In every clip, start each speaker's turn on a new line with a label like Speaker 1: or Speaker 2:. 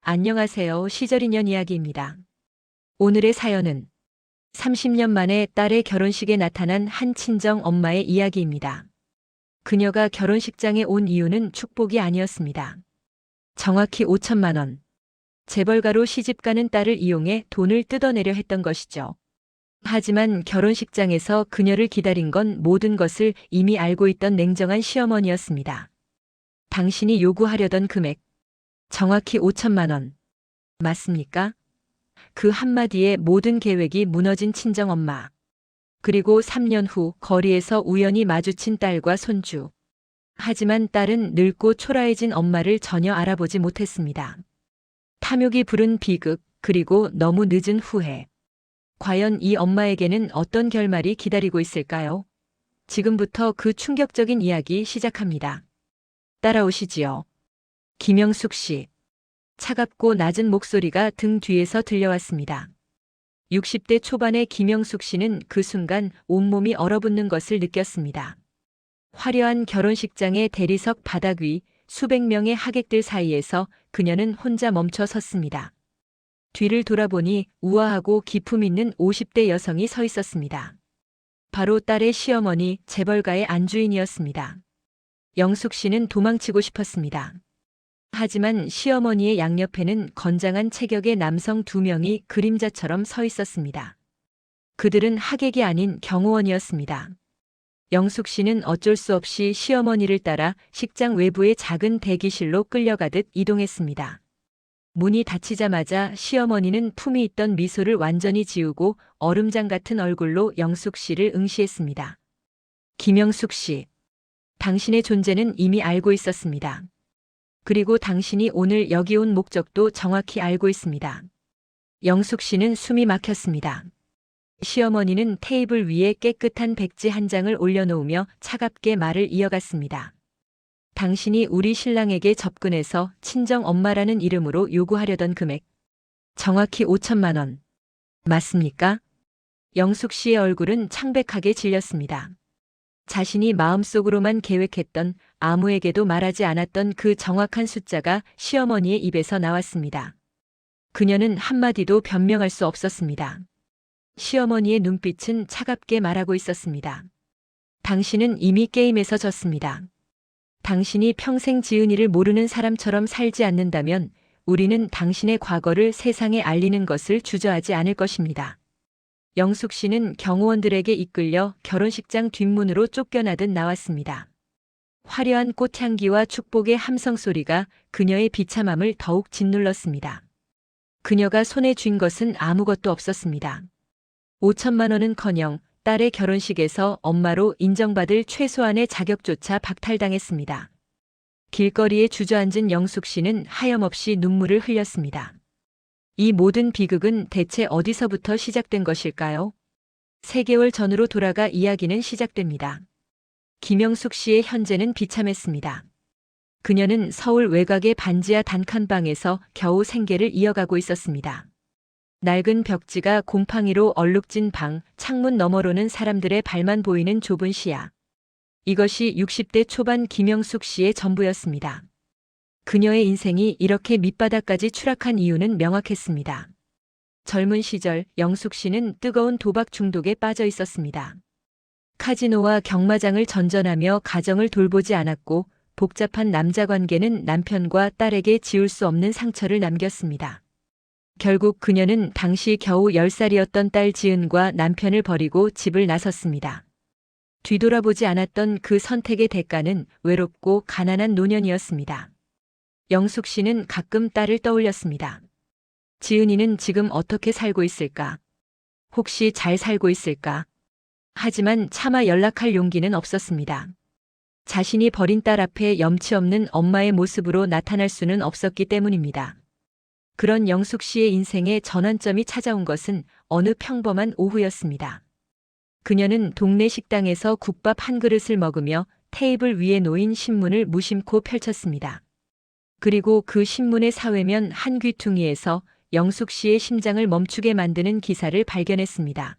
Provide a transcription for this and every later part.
Speaker 1: 안녕하세요. 시절인연 이야기입니다. 오늘의 사연은 30년 만에 딸의 결혼식에 나타난 한 친정 엄마의 이야기입니다. 그녀가 결혼식장에 온 이유는 축복이 아니었습니다. 정확히 5천만 원. 재벌가로 시집가는 딸을 이용해 돈을 뜯어내려 했던 것이죠. 하지만 결혼식장에서 그녀를 기다린 건 모든 것을 이미 알고 있던 냉정한 시어머니였습니다. 당신이 요구하려던 금액. 정확히 5천만 원. 맞습니까? 그 한마디에 모든 계획이 무너진 친정엄마. 그리고 3년 후 거리에서 우연히 마주친 딸과 손주. 하지만 딸은 늙고 초라해진 엄마를 전혀 알아보지 못했습니다. 탐욕이 부른 비극, 그리고 너무 늦은 후회. 과연 이 엄마에게는 어떤 결말이 기다리고 있을까요? 지금부터 그 충격적인 이야기 시작합니다. 따라오시지요. 김영숙 씨. 차갑고 낮은 목소리가 등 뒤에서 들려왔습니다. 60대 초반의 김영숙 씨는 그 순간 온몸이 얼어붙는 것을 느꼈습니다. 화려한 결혼식장의 대리석 바닥 위 수백 명의 하객들 사이에서 그녀는 혼자 멈춰 섰습니다. 뒤를 돌아보니 우아하고 기품 있는 50대 여성이 서 있었습니다. 바로 딸의 시어머니 재벌가의 안주인이었습니다. 영숙 씨는 도망치고 싶었습니다. 하지만 시어머니의 양옆에는 건장한 체격의 남성 2명이 그림자처럼 서 있었습니다. 그들은 하객이 아닌 경호원이었습니다. 영숙 씨는 어쩔 수 없이 시어머니를 따라 식장 외부의 작은 대기실로 끌려가듯 이동했습니다. 문이 닫히자마자 시어머니는 품이 있던 미소를 완전히 지우고 얼음장 같은 얼굴로 영숙 씨를 응시했습니다. 김영숙 씨, 당신의 존재는 이미 알고 있었습니다. 그리고 당신이 오늘 여기 온 목적도 정확히 알고 있습니다. 영숙 씨는 숨이 막혔습니다. 시어머니는 테이블 위에 깨끗한 백지 한 장을 올려놓으며 차갑게 말을 이어갔습니다. 당신이 우리 신랑에게 접근해서 친정 엄마라는 이름으로 요구하려던 금액. 정확히 5천만 원. 맞습니까? 영숙 씨의 얼굴은 창백하게 질렸습니다. 자신이 마음속으로만 계획했던, 아무에게도 말하지 않았던 그 정확한 숫자가 시어머니의 입에서 나왔습니다. 그녀는 한마디도 변명할 수 없었습니다. 시어머니의 눈빛은 차갑게 말하고 있었습니다. 당신은 이미 게임에서 졌습니다. 당신이 평생 지은이를 모르는 사람처럼 살지 않는다면 우리는 당신의 과거를 세상에 알리는 것을 주저하지 않을 것입니다. 영숙 씨는 경호원들에게 이끌려 결혼식장 뒷문으로 쫓겨나듯 나왔습니다. 화려한 꽃향기와 축복의 함성 소리가 그녀의 비참함을 더욱 짓눌렀습니다. 그녀가 손에 쥔 것은 아무것도 없었습니다. 5천만 원은커녕 딸의 결혼식에서 엄마로 인정받을 최소한의 자격조차 박탈당했습니다. 길거리에 주저앉은 영숙 씨는 하염없이 눈물을 흘렸습니다. 이 모든 비극은 대체 어디서부터 시작된 것일까요? 3개월 전으로 돌아가 이야기는 시작됩니다. 김영숙 씨의 현재는 비참했습니다. 그녀는 서울 외곽의 반지하 단칸방에서 겨우 생계를 이어가고 있었습니다. 낡은 벽지가 곰팡이로 얼룩진 방, 창문 너머로는 사람들의 발만 보이는 좁은 시야. 이것이 60대 초반 김영숙 씨의 전부였습니다. 그녀의 인생이 이렇게 밑바닥까지 추락한 이유는 명확했습니다. 젊은 시절 영숙 씨는 뜨거운 도박 중독에 빠져 있었습니다. 카지노와 경마장을 전전하며 가정을 돌보지 않았고 복잡한 남자 관계는 남편과 딸에게 지울 수 없는 상처를 남겼습니다. 결국 그녀는 당시 겨우 10살이었던 딸 지은과 남편을 버리고 집을 나섰습니다. 뒤돌아보지 않았던 그 선택의 대가는 외롭고 가난한 노년이었습니다. 영숙 씨는 가끔 딸을 떠올렸습니다. 지은이는 지금 어떻게 살고 있을까? 혹시 잘 살고 있을까? 하지만 차마 연락할 용기는 없었습니다. 자신이 버린 딸 앞에 염치 없는 엄마의 모습으로 나타날 수는 없었기 때문입니다. 그런 영숙 씨의 인생의 전환점이 찾아온 것은 어느 평범한 오후였습니다. 그녀는 동네 식당에서 국밥 한 그릇을 먹으며 테이블 위에 놓인 신문을 무심코 펼쳤습니다. 그리고 그 신문의 사회면 한 귀퉁이에서 영숙 씨의 심장을 멈추게 만드는 기사를 발견했습니다.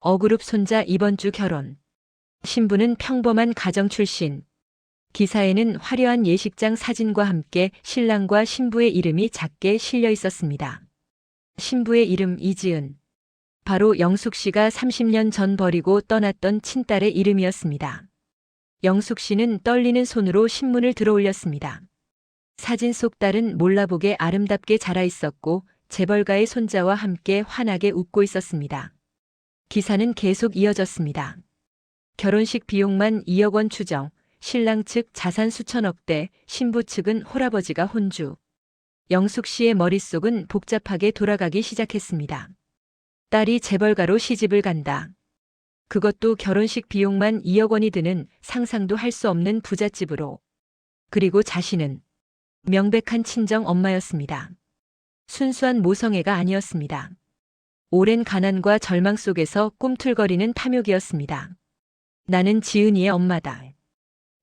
Speaker 1: 어그룹 손자 이번 주 결혼. 신부는 평범한 가정 출신. 기사에는 화려한 예식장 사진과 함께 신랑과 신부의 이름이 작게 실려 있었습니다. 신부의 이름 이지은. 바로 영숙 씨가 30년 전 버리고 떠났던 친딸의 이름이었습니다. 영숙 씨는 떨리는 손으로 신문을 들어 올렸습니다. 사진 속 딸은 몰라보게 아름답게 자라 있었고 재벌가의 손자와 함께 환하게 웃고 있었습니다. 기사는 계속 이어졌습니다. 결혼식 비용만 2억 원 추정, 신랑 측 자산 수천억 대, 신부 측은 홀아버지가 혼주. 영숙 씨의 머릿속은 복잡하게 돌아가기 시작했습니다. 딸이 재벌가로 시집을 간다. 그것도 결혼식 비용만 2억 원이 드는 상상도 할 수 없는 부잣집으로. 그리고 자신은 명백한 친정 엄마였습니다. 순수한 모성애가 아니었습니다. 오랜 가난과 절망 속에서 꿈틀거리는 탐욕이었습니다. 나는 지은이의 엄마다.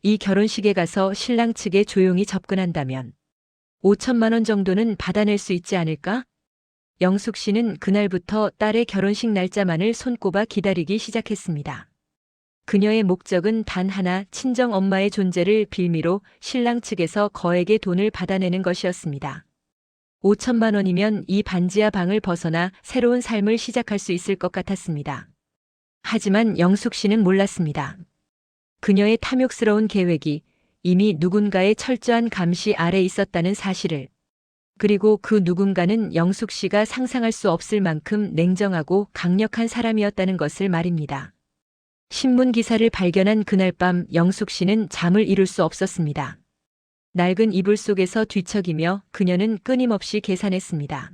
Speaker 1: 이 결혼식에 가서 신랑 측에 조용히 접근한다면 5천만 원 정도는 받아낼 수 있지 않을까? 영숙 씨는 그날부터 딸의 결혼식 날짜만을 손꼽아 기다리기 시작했습니다. 그녀의 목적은 단 하나, 친정 엄마의 존재를 빌미로 신랑 측에서 거액의 돈을 받아내는 것이었습니다. 5천만 원이면 이 반지하 방을 벗어나 새로운 삶을 시작할 수 있을 것 같았습니다. 하지만 영숙 씨는 몰랐습니다. 그녀의 탐욕스러운 계획이 이미 누군가의 철저한 감시 아래 있었다는 사실을. 그리고 그 누군가는 영숙 씨가 상상할 수 없을 만큼 냉정하고 강력한 사람이었다는 것을 말입니다. 신문 기사를 발견한 그날 밤 영숙 씨는 잠을 이룰 수 없었습니다. 낡은 이불 속에서 뒤척이며 그녀는 끊임없이 계산했습니다.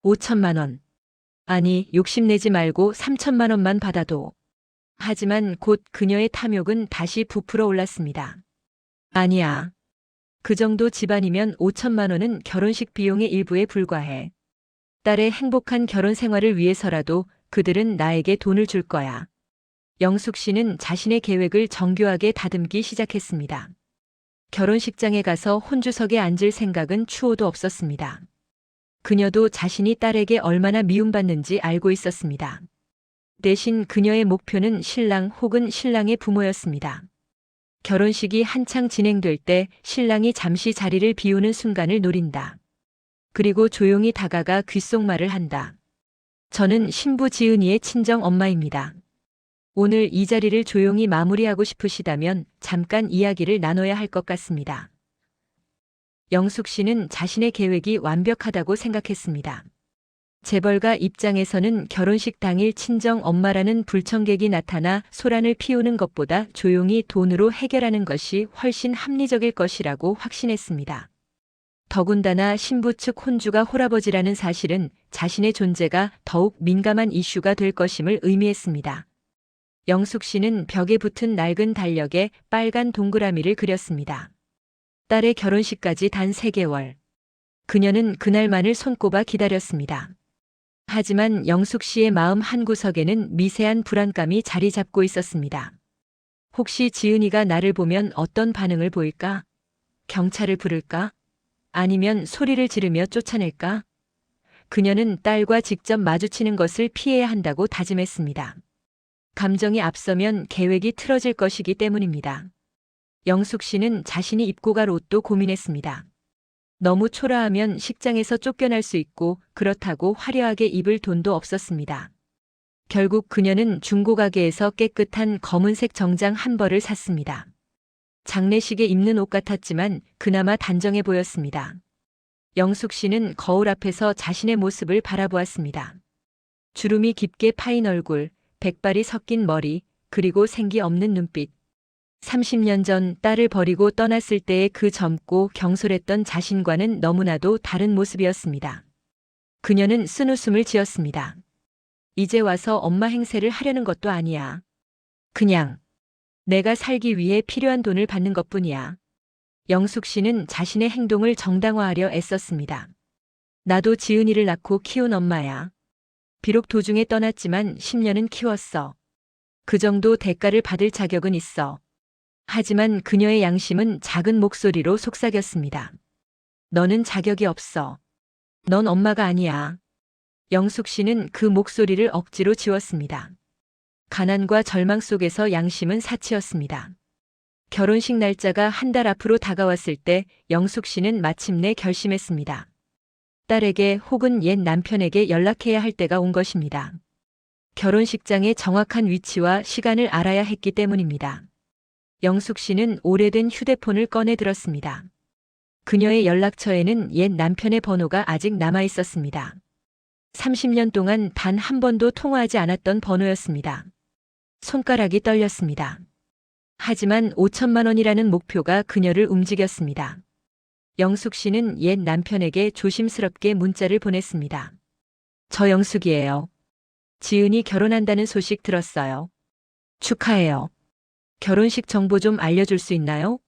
Speaker 1: 5천만 원. 아니, 욕심내지 말고 3천만 원만 받아도. 하지만 곧 그녀의 탐욕은 다시 부풀어 올랐습니다. 아니야. 그 정도 집안이면 5천만 원은 결혼식 비용의 일부에 불과해. 딸의 행복한 결혼 생활을 위해서라도 그들은 나에게 돈을 줄 거야. 영숙 씨는 자신의 계획을 정교하게 다듬기 시작했습니다. 결혼식장에 가서 혼주석에 앉을 생각은 추호도 없었습니다. 그녀도 자신이 딸에게 얼마나 미움받는지 알고 있었습니다. 대신 그녀의 목표는 신랑 혹은 신랑의 부모였습니다. 결혼식이 한창 진행될 때 신랑이 잠시 자리를 비우는 순간을 노린다. 그리고 조용히 다가가 귓속말을 한다. 저는 신부 지은이의 친정 엄마입니다. 오늘 이 자리를 조용히 마무리하고 싶으시다면 잠깐 이야기를 나눠야 할 것 같습니다. 영숙 씨는 자신의 계획이 완벽하다고 생각했습니다. 재벌가 입장에서는 결혼식 당일 친정 엄마라는 불청객이 나타나 소란을 피우는 것보다 조용히 돈으로 해결하는 것이 훨씬 합리적일 것이라고 확신했습니다. 더군다나 신부 측 혼주가 홀아버지라는 사실은 자신의 존재가 더욱 민감한 이슈가 될 것임을 의미했습니다. 영숙 씨는 벽에 붙은 낡은 달력에 빨간 동그라미를 그렸습니다. 딸의 결혼식까지 단 3개월. 그녀는 그날만을 손꼽아 기다렸습니다. 하지만 영숙 씨의 마음 한구석에는 미세한 불안감이 자리 잡고 있었습니다. 혹시 지은이가 나를 보면 어떤 반응을 보일까? 경찰을 부를까? 아니면 소리를 지르며 쫓아낼까? 그녀는 딸과 직접 마주치는 것을 피해야 한다고 다짐했습니다. 감정이 앞서면 계획이 틀어질 것이기 때문입니다. 영숙 씨는 자신이 입고 갈 옷도 고민했습니다. 너무 초라하면 식장에서 쫓겨날 수 있고 그렇다고 화려하게 입을 돈도 없었습니다. 결국 그녀는 중고가게에서 깨끗한 검은색 정장 한 벌을 샀습니다. 장례식에 입는 옷 같았지만 그나마 단정해 보였습니다. 영숙 씨는 거울 앞에서 자신의 모습을 바라보았습니다. 주름이 깊게 파인 얼굴, 백발이 섞인 머리, 그리고 생기 없는 눈빛. 30년 전 딸을 버리고 떠났을 때의 그 젊고 경솔했던 자신과는 너무나도 다른 모습이었습니다. 그녀는 쓴웃음을 지었습니다. 이제 와서 엄마 행세를 하려는 것도 아니야. 그냥 내가 살기 위해 필요한 돈을 받는 것뿐이야. 영숙 씨는 자신의 행동을 정당화하려 애썼습니다. 나도 지은이를 낳고 키운 엄마야. 비록 도중에 떠났지만 10년은 키웠어. 그 정도 대가를 받을 자격은 있어. 하지만 그녀의 양심은 작은 목소리로 속삭였습니다. 너는 자격이 없어. 넌 엄마가 아니야. 영숙 씨는 그 목소리를 억지로 지웠습니다. 가난과 절망 속에서 양심은 사치였습니다. 결혼식 날짜가 한 달 앞으로 다가왔을 때 영숙 씨는 마침내 결심했습니다. 딸에게 혹은 옛 남편에게 연락해야 할 때가 온 것입니다. 결혼식장의 정확한 위치와 시간을 알아야 했기 때문입니다. 영숙 씨는 오래된 휴대폰을 꺼내 들었습니다. 그녀의 연락처에는 옛 남편의 번호가 아직 남아 있었습니다. 30년 동안 단 한 번도 통화하지 않았던 번호였습니다. 손가락이 떨렸습니다. 하지만 5천만 원이라는 목표가 그녀를 움직였습니다. 영숙 씨는 옛 남편에게 조심스럽게 문자를 보냈습니다. 저 영숙이에요. 지은이 결혼한다는 소식 들었어요. 축하해요. 결혼식 정보 좀 알려줄 수 있나요?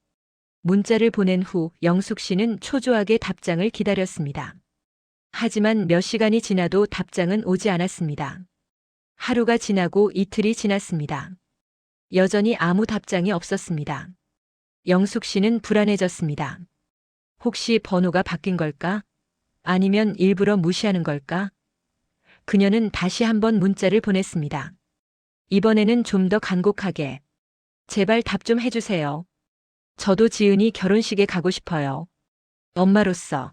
Speaker 1: 문자를 보낸 후 영숙 씨는 초조하게 답장을 기다렸습니다. 하지만 몇 시간이 지나도 답장은 오지 않았습니다. 하루가 지나고 이틀이 지났습니다. 여전히 아무 답장이 없었습니다. 영숙 씨는 불안해졌습니다. 혹시 번호가 바뀐 걸까? 아니면 일부러 무시하는 걸까? 그녀는 다시 한번 문자를 보냈습니다. 이번에는 좀 더 간곡하게. 제발 답 좀 해주세요. 저도 지은이 결혼식에 가고 싶어요. 엄마로서.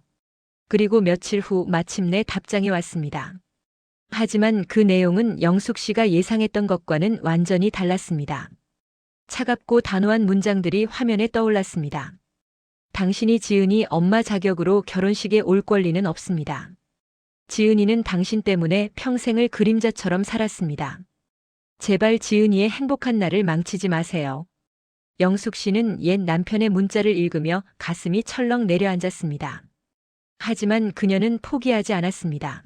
Speaker 1: 그리고 며칠 후 마침내 답장이 왔습니다. 하지만 그 내용은 영숙 씨가 예상했던 것과는 완전히 달랐습니다. 차갑고 단호한 문장들이 화면에 떠올랐습니다. 당신이 지은이 엄마 자격으로 결혼식에 올 권리는 없습니다. 지은이는 당신 때문에 평생을 그림자처럼 살았습니다. 제발 지은이의 행복한 날을 망치지 마세요. 영숙 씨는 옛 남편의 문자를 읽으며 가슴이 철렁 내려앉았습니다. 하지만 그녀는 포기하지 않았습니다.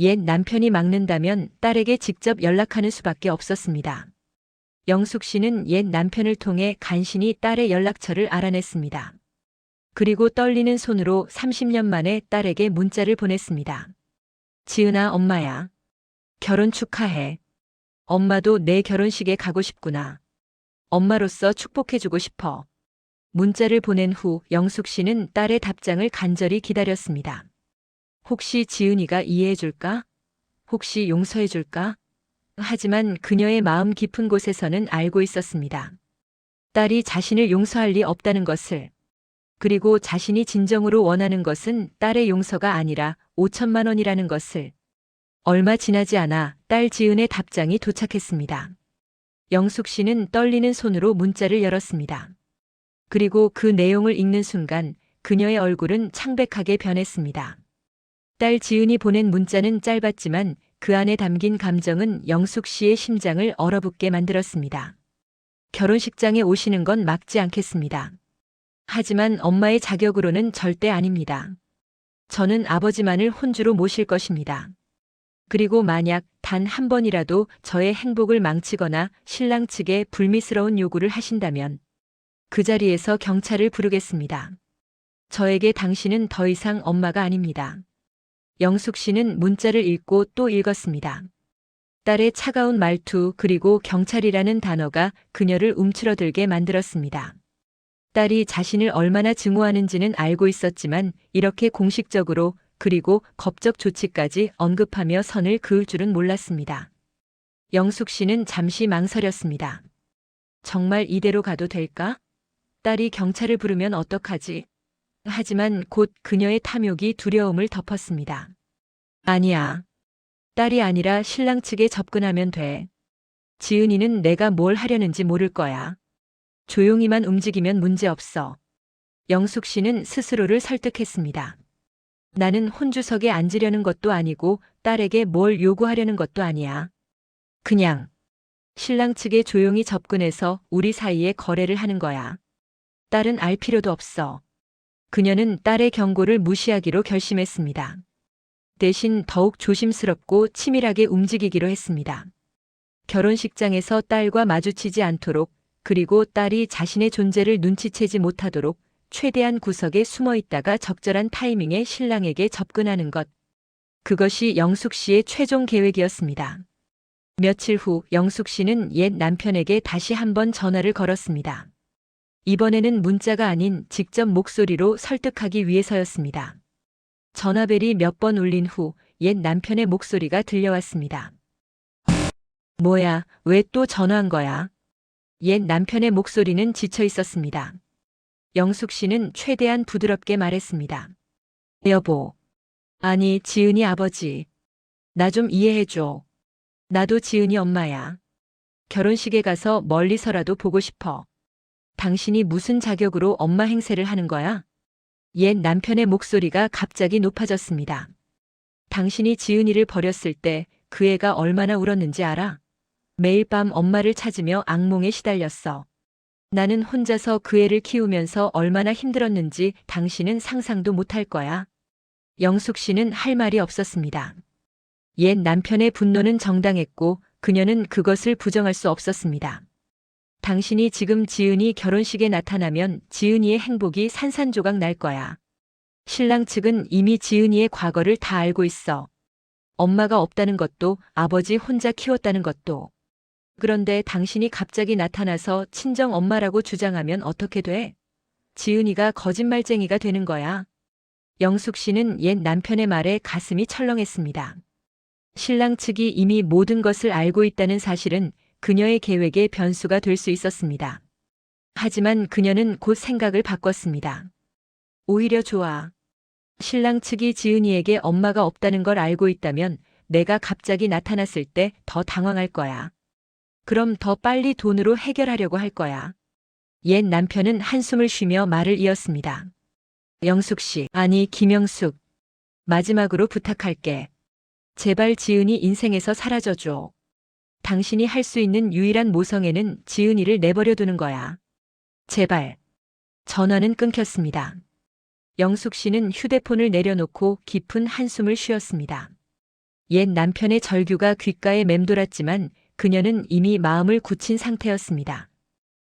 Speaker 1: 옛 남편이 막는다면 딸에게 직접 연락하는 수밖에 없었습니다. 영숙 씨는 옛 남편을 통해 간신히 딸의 연락처를 알아냈습니다. 그리고 떨리는 손으로 30년 만에 딸에게 문자를 보냈습니다. 지은아, 엄마야. 결혼 축하해. 엄마도 내 결혼식에 가고 싶구나. 엄마로서 축복해주고 싶어. 문자를 보낸 후 영숙 씨는 딸의 답장을 간절히 기다렸습니다. 혹시 지은이가 이해해줄까? 혹시 용서해줄까? 하지만 그녀의 마음 깊은 곳에서는 알고 있었습니다. 딸이 자신을 용서할 리 없다는 것을. 그리고 자신이 진정으로 원하는 것은 딸의 용서가 아니라 5천만 원이라는 것을. 얼마 지나지 않아 딸 지은의 답장이 도착했습니다. 영숙 씨는 떨리는 손으로 문자를 열었습니다. 그리고 그 내용을 읽는 순간 그녀의 얼굴은 창백하게 변했습니다. 딸 지은이 보낸 문자는 짧았지만 그 안에 담긴 감정은 영숙 씨의 심장을 얼어붙게 만들었습니다. 결혼식장에 오시는 건 막지 않겠습니다. 하지만 엄마의 자격으로는 절대 아닙니다. 저는 아버지만을 혼주로 모실 것입니다. 그리고 만약 단 한 번이라도 저의 행복을 망치거나 신랑 측에 불미스러운 요구를 하신다면 그 자리에서 경찰을 부르겠습니다. 저에게 당신은 더 이상 엄마가 아닙니다. 영숙 씨는 문자를 읽고 또 읽었습니다. 딸의 차가운 말투 그리고 경찰이라는 단어가 그녀를 움츠러들게 만들었습니다. 딸이 자신을 얼마나 증오하는지는 알고 있었지만 이렇게 공식적으로 그리고 법적 조치까지 언급하며 선을 그을 줄은 몰랐습니다. 영숙 씨는 잠시 망설였습니다. 정말 이대로 가도 될까? 딸이 경찰을 부르면 어떡하지? 하지만 곧 그녀의 탐욕이 두려움을 덮었습니다. 아니야. 딸이 아니라 신랑 측에 접근하면 돼. 지은이는 내가 뭘 하려는지 모를 거야. 조용히만 움직이면 문제없어. 영숙 씨는 스스로를 설득했습니다. 나는 혼주석에 앉으려는 것도 아니고 딸에게 뭘 요구하려는 것도 아니야. 그냥 신랑 측에 조용히 접근해서 우리 사이에 거래를 하는 거야. 딸은 알 필요도 없어. 그녀는 딸의 경고를 무시하기로 결심했습니다. 대신 더욱 조심스럽고 치밀하게 움직이기로 했습니다. 결혼식장에서 딸과 마주치지 않도록 그리고 딸이 자신의 존재를 눈치채지 못하도록 최대한 구석에 숨어 있다가 적절한 타이밍에 신랑에게 접근하는 것. 그것이 영숙 씨의 최종 계획이었습니다. 며칠 후 영숙 씨는 옛 남편에게 다시 한번 전화를 걸었습니다. 이번에는 문자가 아닌 직접 목소리로 설득하기 위해서였습니다. 전화벨이 몇 번 울린 후 옛 남편의 목소리가 들려왔습니다. 뭐야, 왜 또 전화한 거야? 옛 남편의 목소리는 지쳐 있었습니다. 영숙 씨는 최대한 부드럽게 말했습니다. 여보. 아니, 지은이 아버지. 나 좀 이해해줘. 나도 지은이 엄마야. 결혼식에 가서 멀리서라도 보고 싶어. 당신이 무슨 자격으로 엄마 행세를 하는 거야? 옛 남편의 목소리가 갑자기 높아졌습니다. 당신이 지은이를 버렸을 때 그 애가 얼마나 울었는지 알아? 매일 밤 엄마를 찾으며 악몽에 시달렸어. 나는 혼자서 그 애를 키우면서 얼마나 힘들었는지 당신은 상상도 못할 거야. 영숙 씨는 할 말이 없었습니다. 옛 남편의 분노는 정당했고 그녀는 그것을 부정할 수 없었습니다. 당신이 지금 지은이 결혼식에 나타나면 지은이의 행복이 산산조각 날 거야. 신랑 측은 이미 지은이의 과거를 다 알고 있어. 엄마가 없다는 것도 아버지 혼자 키웠다는 것도. 그런데 당신이 갑자기 나타나서 친정 엄마라고 주장하면 어떻게 돼? 지은이가 거짓말쟁이가 되는 거야. 영숙 씨는 옛 남편의 말에 가슴이 철렁했습니다. 신랑 측이 이미 모든 것을 알고 있다는 사실은 그녀의 계획의 변수가 될 수 있었습니다. 하지만 그녀는 곧 생각을 바꿨습니다. 오히려 좋아. 신랑 측이 지은이에게 엄마가 없다는 걸 알고 있다면 내가 갑자기 나타났을 때 더 당황할 거야. 그럼 더 빨리 돈으로 해결하려고 할 거야. 옛 남편은 한숨을 쉬며 말을 이었습니다. 영숙 씨, 아니 김영숙. 마지막으로 부탁할게. 제발 지은이 인생에서 사라져줘. 당신이 할 수 있는 유일한 모성애는 지은이를 내버려 두는 거야. 제발. 전화는 끊겼습니다. 영숙 씨는 휴대폰을 내려놓고 깊은 한숨을 쉬었습니다. 옛 남편의 절규가 귓가에 맴돌았지만 그녀는 이미 마음을 굳힌 상태였습니다.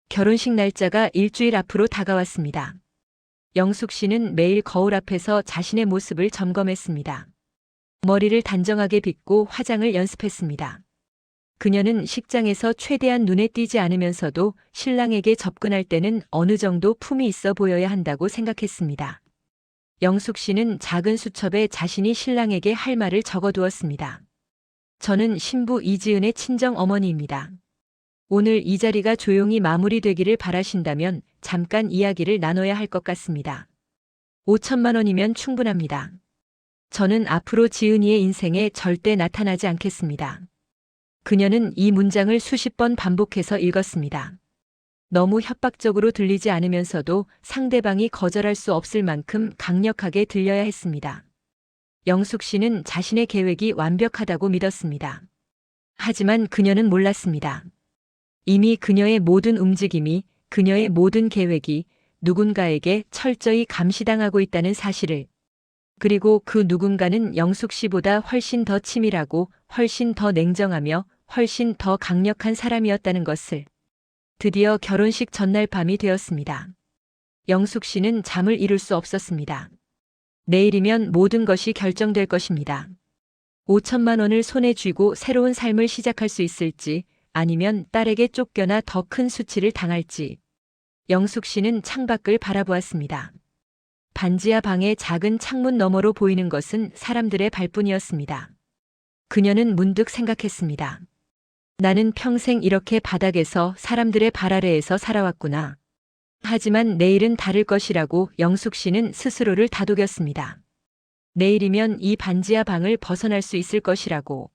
Speaker 1: 결혼식 날짜가 일주일 앞으로 다가왔습니다. 영숙 씨는 매일 거울 앞에서 자신의 모습을 점검했습니다. 머리를 단정하게 빗고 화장을 연습했습니다. 그녀는 식장에서 최대한 눈에 띄지 않으면서도 신랑에게 접근할 때는 어느 정도 품이 있어 보여야 한다고 생각했습니다. 영숙 씨는 작은 수첩에 자신이 신랑에게 할 말을 적어두었습니다. 저는 신부 이지은의 친정 어머니입니다. 오늘 이 자리가 조용히 마무리되기를 바라신다면 잠깐 이야기를 나눠야 할 것 같습니다. 5천만 원이면 충분합니다. 저는 앞으로 지은이의 인생에 절대 나타나지 않겠습니다. 그녀는 이 문장을 수십 번 반복해서 읽었습니다. 너무 협박적으로 들리지 않으면서도 상대방이 거절할 수 없을 만큼 강력하게 들려야 했습니다. 영숙 씨는 자신의 계획이 완벽하다고 믿었습니다. 하지만 그녀는 몰랐습니다. 이미 그녀의 모든 움직임이, 그녀의 모든 계획이 누군가에게 철저히 감시당하고 있다는 사실을. 그리고 그 누군가는 영숙 씨보다 훨씬 더 치밀하고 훨씬 더 냉정하며 훨씬 더 강력한 사람이었다는 것을. 드디어 결혼식 전날 밤이 되었습니다. 영숙 씨는 잠을 이룰 수 없었습니다. 내일이면 모든 것이 결정될 것입니다. 5천만 원을 손에 쥐고 새로운 삶을 시작할 수 있을지 아니면 딸에게 쫓겨나 더 큰 수치를 당할지. 영숙 씨는 창밖을 바라보았습니다. 반지하 방의 작은 창문 너머로 보이는 것은 사람들의 발뿐이었습니다. 그녀는 문득 생각했습니다. 나는 평생 이렇게 바닥에서 사람들의 발 아래에서 살아왔구나. 하지만 내일은 다를 것이라고 영숙 씨는 스스로를 다독였습니다. 내일이면 이 반지하 방을 벗어날 수 있을 것이라고.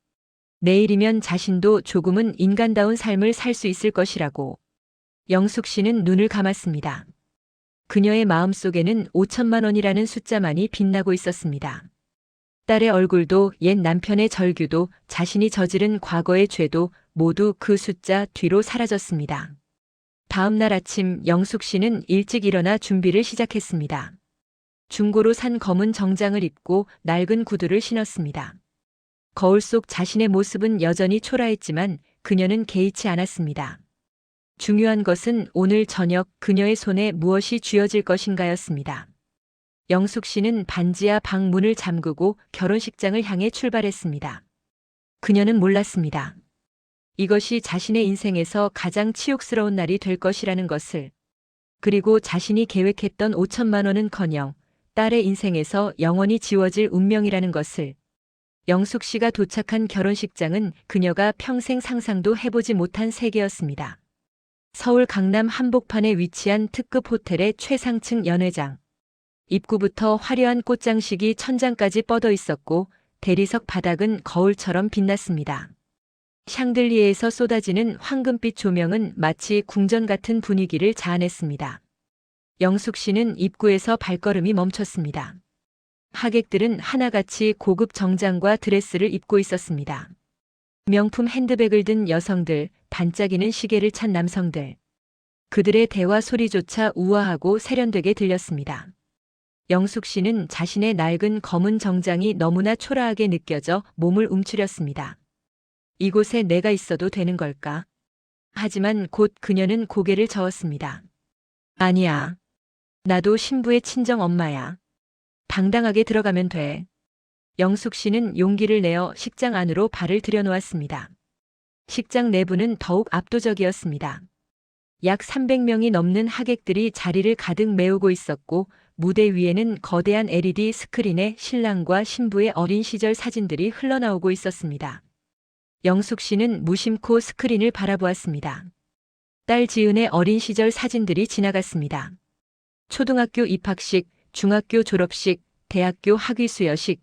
Speaker 1: 내일이면 자신도 조금은 인간다운 삶을 살 수 있을 것이라고. 영숙 씨는 눈을 감았습니다. 그녀의 마음속에는 5천만 원이라는 숫자만이 빛나고 있었습니다. 딸의 얼굴도 옛 남편의 절규도 자신이 저지른 과거의 죄도 모두 그 숫자 뒤로 사라졌습니다. 다음 날 아침 영숙 씨는 일찍 일어나 준비를 시작했습니다. 중고로 산 검은 정장을 입고 낡은 구두를 신었습니다. 거울 속 자신의 모습은 여전히 초라했지만 그녀는 개의치 않았습니다. 중요한 것은 오늘 저녁 그녀의 손에 무엇이 쥐어질 것인가였습니다. 영숙 씨는 반지하 방 문을 잠그고 결혼식장을 향해 출발했습니다. 그녀는 몰랐습니다. 이것이 자신의 인생에서 가장 치욕스러운 날이 될 것이라는 것을. 그리고 자신이 계획했던 5천만 원은커녕 딸의 인생에서 영원히 지워질 운명이라는 것을. 영숙 씨가 도착한 결혼식장은 그녀가 평생 상상도 해보지 못한 세계였습니다. 서울 강남 한복판에 위치한 특급 호텔의 최상층 연회장. 입구부터 화려한 꽃장식이 천장까지 뻗어 있었고 대리석 바닥은 거울처럼 빛났습니다. 샹들리에에서 쏟아지는 황금빛 조명은 마치 궁전 같은 분위기를 자아냈습니다. 영숙 씨는 입구에서 발걸음이 멈췄습니다. 하객들은 하나같이 고급 정장과 드레스를 입고 있었습니다. 명품 핸드백을 든 여성들, 반짝이는 시계를 찬 남성들. 그들의 대화 소리조차 우아하고 세련되게 들렸습니다. 영숙 씨는 자신의 낡은 검은 정장이 너무나 초라하게 느껴져 몸을 움츠렸습니다. 이곳에 내가 있어도 되는 걸까? 하지만 곧 그녀는 고개를 저었습니다. 아니야. 나도 신부의 친정 엄마야. 당당하게 들어가면 돼. 영숙 씨는 용기를 내어 식장 안으로 발을 들여놓았습니다. 식장 내부는 더욱 압도적이었습니다. 약 300명이 넘는 하객들이 자리를 가득 메우고 있었고 무대 위에는 거대한 LED 스크린에 신랑과 신부의 어린 시절 사진들이 흘러나오고 있었습니다. 영숙 씨는 무심코 스크린을 바라보았습니다. 딸 지은의 어린 시절 사진들이 지나갔습니다. 초등학교 입학식, 중학교 졸업식, 대학교 학위 수여식.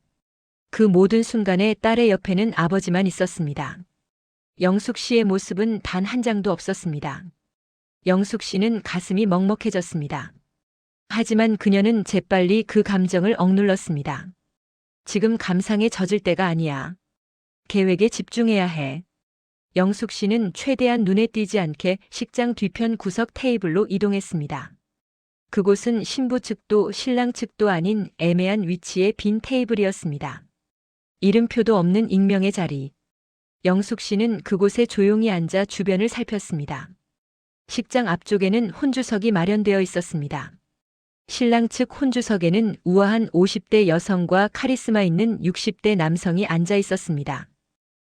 Speaker 1: 그 모든 순간에 딸의 옆에는 아버지만 있었습니다. 영숙 씨의 모습은 단 한 장도 없었습니다. 영숙 씨는 가슴이 먹먹해졌습니다. 하지만 그녀는 재빨리 그 감정을 억눌렀습니다. 지금 감상에 젖을 때가 아니야. 계획에 집중해야 해. 영숙 씨는 최대한 눈에 띄지 않게 식장 뒤편 구석 테이블로 이동했습니다. 그곳은 신부 측도 신랑 측도 아닌 애매한 위치의 빈 테이블이었습니다. 이름표도 없는 익명의 자리. 영숙 씨는 그곳에 조용히 앉아 주변을 살폈습니다. 식장 앞쪽에는 혼주석이 마련되어 있었습니다. 신랑 측 혼주석에는 우아한 50대 여성과 카리스마 있는 60대 남성이 앉아 있었습니다.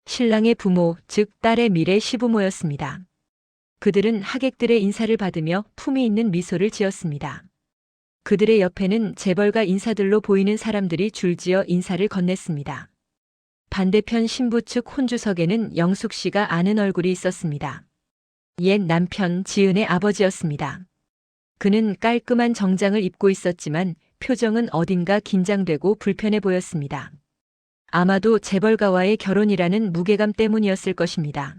Speaker 1: 신랑의 부모, 즉 딸의 미래 시부모였습니다. 그들은 하객들의 인사를 받으며 품위 있는 미소를 지었습니다. 그들의 옆에는 재벌가 인사들로 보이는 사람들이 줄지어 인사를 건넸습니다. 반대편 신부 측 혼주석에는 영숙 씨가 아는 얼굴이 있었습니다. 옛 남편 지은의 아버지였습니다. 그는 깔끔한 정장을 입고 있었지만 표정은 어딘가 긴장되고 불편해 보였습니다. 아마도 재벌가와의 결혼이라는 무게감 때문이었을 것입니다.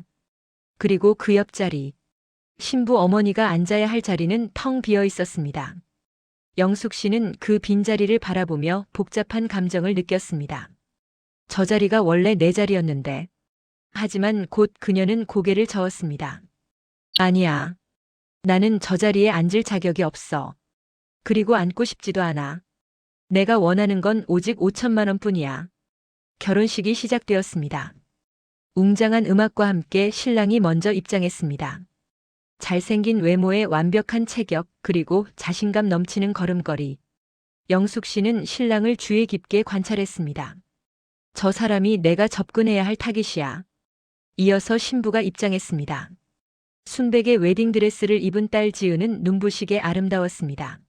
Speaker 1: 그리고 그 옆자리. 신부 어머니가 앉아야 할 자리는 텅 비어 있었습니다. 영숙 씨는 그 빈자리를 바라보며 복잡한 감정을 느꼈습니다. 저 자리가 원래 내 자리였는데. 하지만 곧 그녀는 고개를 저었습니다. 아니야. 나는 저 자리에 앉을 자격이 없어. 그리고 앉고 싶지도 않아. 내가 원하는 건 오직 5천만 원뿐이야. 결혼식이 시작되었습니다. 웅장한 음악과 함께 신랑이 먼저 입장했습니다. 잘생긴 외모에 완벽한 체격, 그리고 자신감 넘치는 걸음걸이. 영숙 씨는 신랑을 주의 깊게 관찰했습니다. 저 사람이 내가 접근해야 할 타깃이야. 이어서 신부가 입장했습니다. 순백의 웨딩드레스를 입은 딸 지은은 눈부시게 아름다웠습니다.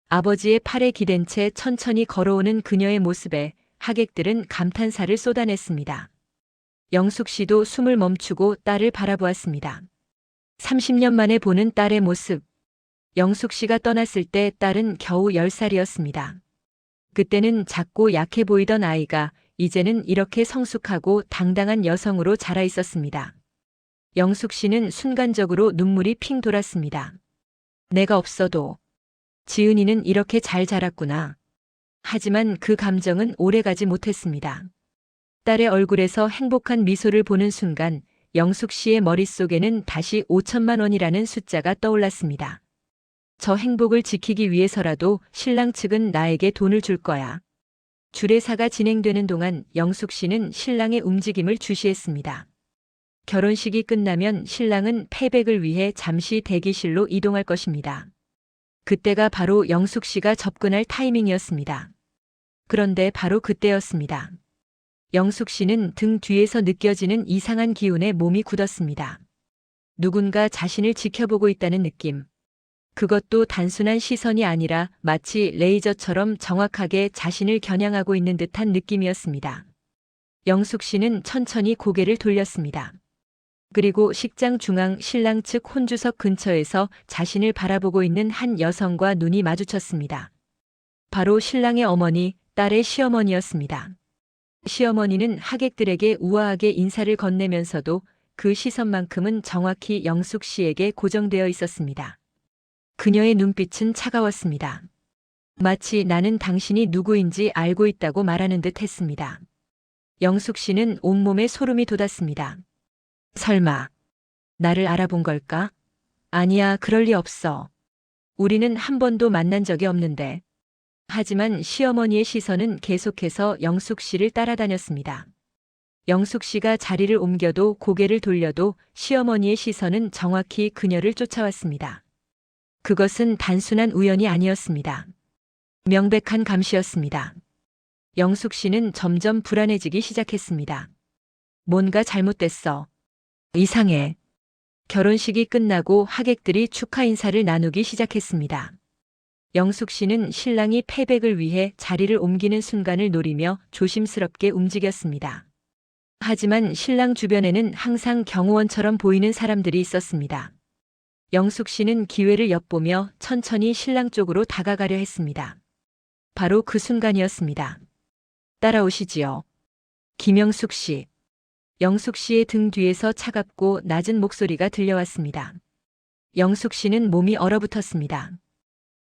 Speaker 1: 아버지의 팔에 기댄 채 천천히 걸어오는 그녀의 모습에 하객들은 감탄사를 쏟아냈습니다. 영숙 씨도 숨을 멈추고 딸을 바라보았습니다. 30년 만에 보는 딸의 모습. 영숙 씨가 떠났을 때 딸은 겨우 10살이었습니다. 그때는 작고 약해 보이던 아이가 이제는 이렇게 성숙하고 당당한 여성으로 자라 있었습니다. 영숙 씨는 순간적으로 눈물이 핑 돌았습니다. 내가 없어도 지은이는 이렇게 잘 자랐구나. 하지만 그 감정은 오래가지 못했습니다. 딸의 얼굴에서 행복한 미소를 보는 순간 영숙 씨의 머릿속에는 다시 5천만 원이라는 숫자가 떠올랐습니다. 저 행복을 지키기 위해서라도 신랑 측은 나에게 돈을 줄 거야. 주례사가 진행되는 동안 영숙 씨는 신랑의 움직임을 주시했습니다. 결혼식이 끝나면 신랑은 패백을 위해 잠시 대기실로 이동할 것입니다. 그때가 바로 영숙 씨가 접근할 타이밍이었습니다. 그런데 바로 그때였습니다. 영숙 씨는 등 뒤에서 느껴지는 이상한 기운에 몸이 굳었습니다. 누군가 자신을 지켜보고 있다는 느낌. 그것도 단순한 시선이 아니라 마치 레이저처럼 정확하게 자신을 겨냥하고 있는 듯한 느낌이었습니다. 영숙 씨는 천천히 고개를 돌렸습니다. 그리고 식장 중앙 신랑 측 혼주석 근처에서 자신을 바라보고 있는 한 여성과 눈이 마주쳤습니다. 바로 신랑의 어머니, 딸의 시어머니였습니다. 시어머니는 하객들에게 우아하게 인사를 건네면서도 그 시선만큼은 정확히 영숙 씨에게 고정되어 있었습니다. 그녀의 눈빛은 차가웠습니다. 마치 나는 당신이 누구인지 알고 있다고 말하는 듯 했습니다. 영숙 씨는 온몸에 소름이 돋았습니다. 설마, 나를 알아본 걸까? 아니야, 그럴 리 없어. 우리는 한 번도 만난 적이 없는데. 하지만 시어머니의 시선은 계속해서 영숙 씨를 따라다녔습니다. 영숙 씨가 자리를 옮겨도 고개를 돌려도 시어머니의 시선은 정확히 그녀를 쫓아왔습니다. 그것은 단순한 우연이 아니었습니다. 명백한 감시였습니다. 영숙 씨는 점점 불안해지기 시작했습니다. 뭔가 잘못됐어. 이상해. 결혼식이 끝나고 하객들이 축하 인사를 나누기 시작했습니다. 영숙 씨는 신랑이 패백을 위해 자리를 옮기는 순간을 노리며 조심스럽게 움직였습니다. 하지만 신랑 주변에는 항상 경호원처럼 보이는 사람들이 있었습니다. 영숙 씨는 기회를 엿보며 천천히 신랑 쪽으로 다가가려 했습니다. 바로 그 순간이었습니다. 따라오시지요. 김영숙 씨. 영숙 씨의 등 뒤에서 차갑고 낮은 목소리가 들려왔습니다. 영숙 씨는 몸이 얼어붙었습니다.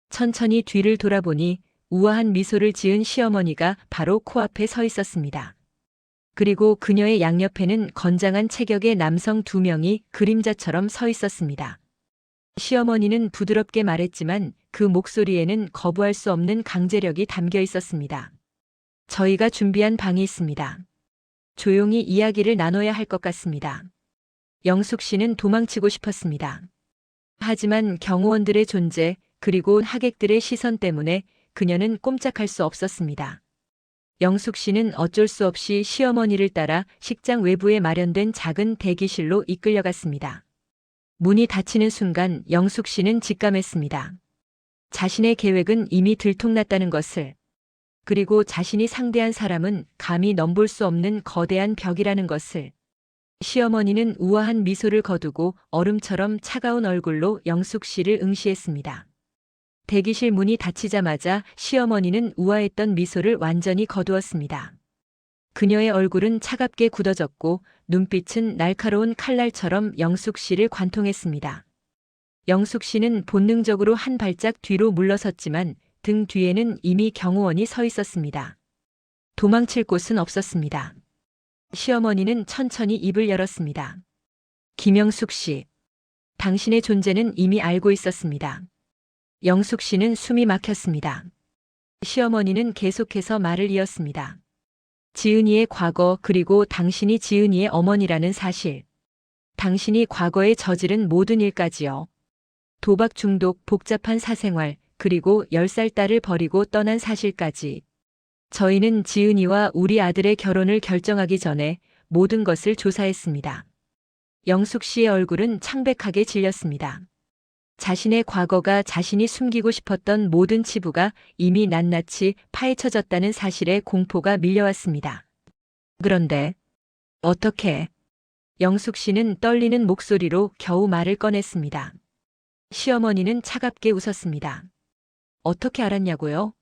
Speaker 1: 천천히 뒤를 돌아보니 우아한 미소를 지은 시어머니가 바로 코앞에 서 있었습니다. 그리고 그녀의 양옆에는 건장한 체격의 남성 2명이 그림자처럼 서 있었습니다. 시어머니는 부드럽게 말했지만 그 목소리에는 거부할 수 없는 강제력이 담겨 있었습니다. 저희가 준비한 방이 있습니다. 조용히 이야기를 나눠야 할 것 같습니다. 영숙 씨는 도망치고 싶었습니다. 하지만 경호원들의 존재, 그리고 하객들의 시선 때문에 그녀는 꼼짝할 수 없었습니다. 영숙 씨는 어쩔 수 없이 시어머니를 따라 식장 외부에 마련된 작은 대기실로 이끌려갔습니다. 문이 닫히는 순간 영숙 씨는 직감했습니다. 자신의 계획은 이미 들통났다는 것을, 그리고 자신이 상대한 사람은 감히 넘볼 수 없는 거대한 벽이라는 것을. 시어머니는 우아한 미소를 거두고 얼음처럼 차가운 얼굴로 영숙 씨를 응시했습니다. 대기실 문이 닫히자마자 시어머니는 우아했던 미소를 완전히 거두었습니다. 그녀의 얼굴은 차갑게 굳어졌고 눈빛은 날카로운 칼날처럼 영숙 씨를 관통했습니다. 영숙 씨는 본능적으로 한 발짝 뒤로 물러섰지만 등 뒤에는 이미 경호원이 서 있었습니다. 도망칠 곳은 없었습니다. 시어머니는 천천히 입을 열었습니다. 김영숙 씨, 당신의 존재는 이미 알고 있었습니다. 영숙 씨는 숨이 막혔습니다. 시어머니는 계속해서 말을 이었습니다. 지은이의 과거, 그리고 당신이 지은이의 어머니라는 사실. 당신이 과거에 저지른 모든 일까지요. 도박 중독, 복잡한 사생활, 그리고 10살 딸을 버리고 떠난 사실까지. 저희는 지은이와 우리 아들의 결혼을 결정하기 전에 모든 것을 조사했습니다. 영숙 씨의 얼굴은 창백하게 질렸습니다. 자신의 과거가 자신이 숨기고 싶었던 모든 치부가 이미 낱낱이 파헤쳐졌다는 사실에 공포가 밀려왔습니다. 그런데 어떻게? 영숙 씨는 떨리는 목소리로 겨우 말을 꺼냈습니다. 시어머니는 차갑게 웃었습니다. 어떻게 알았냐고요?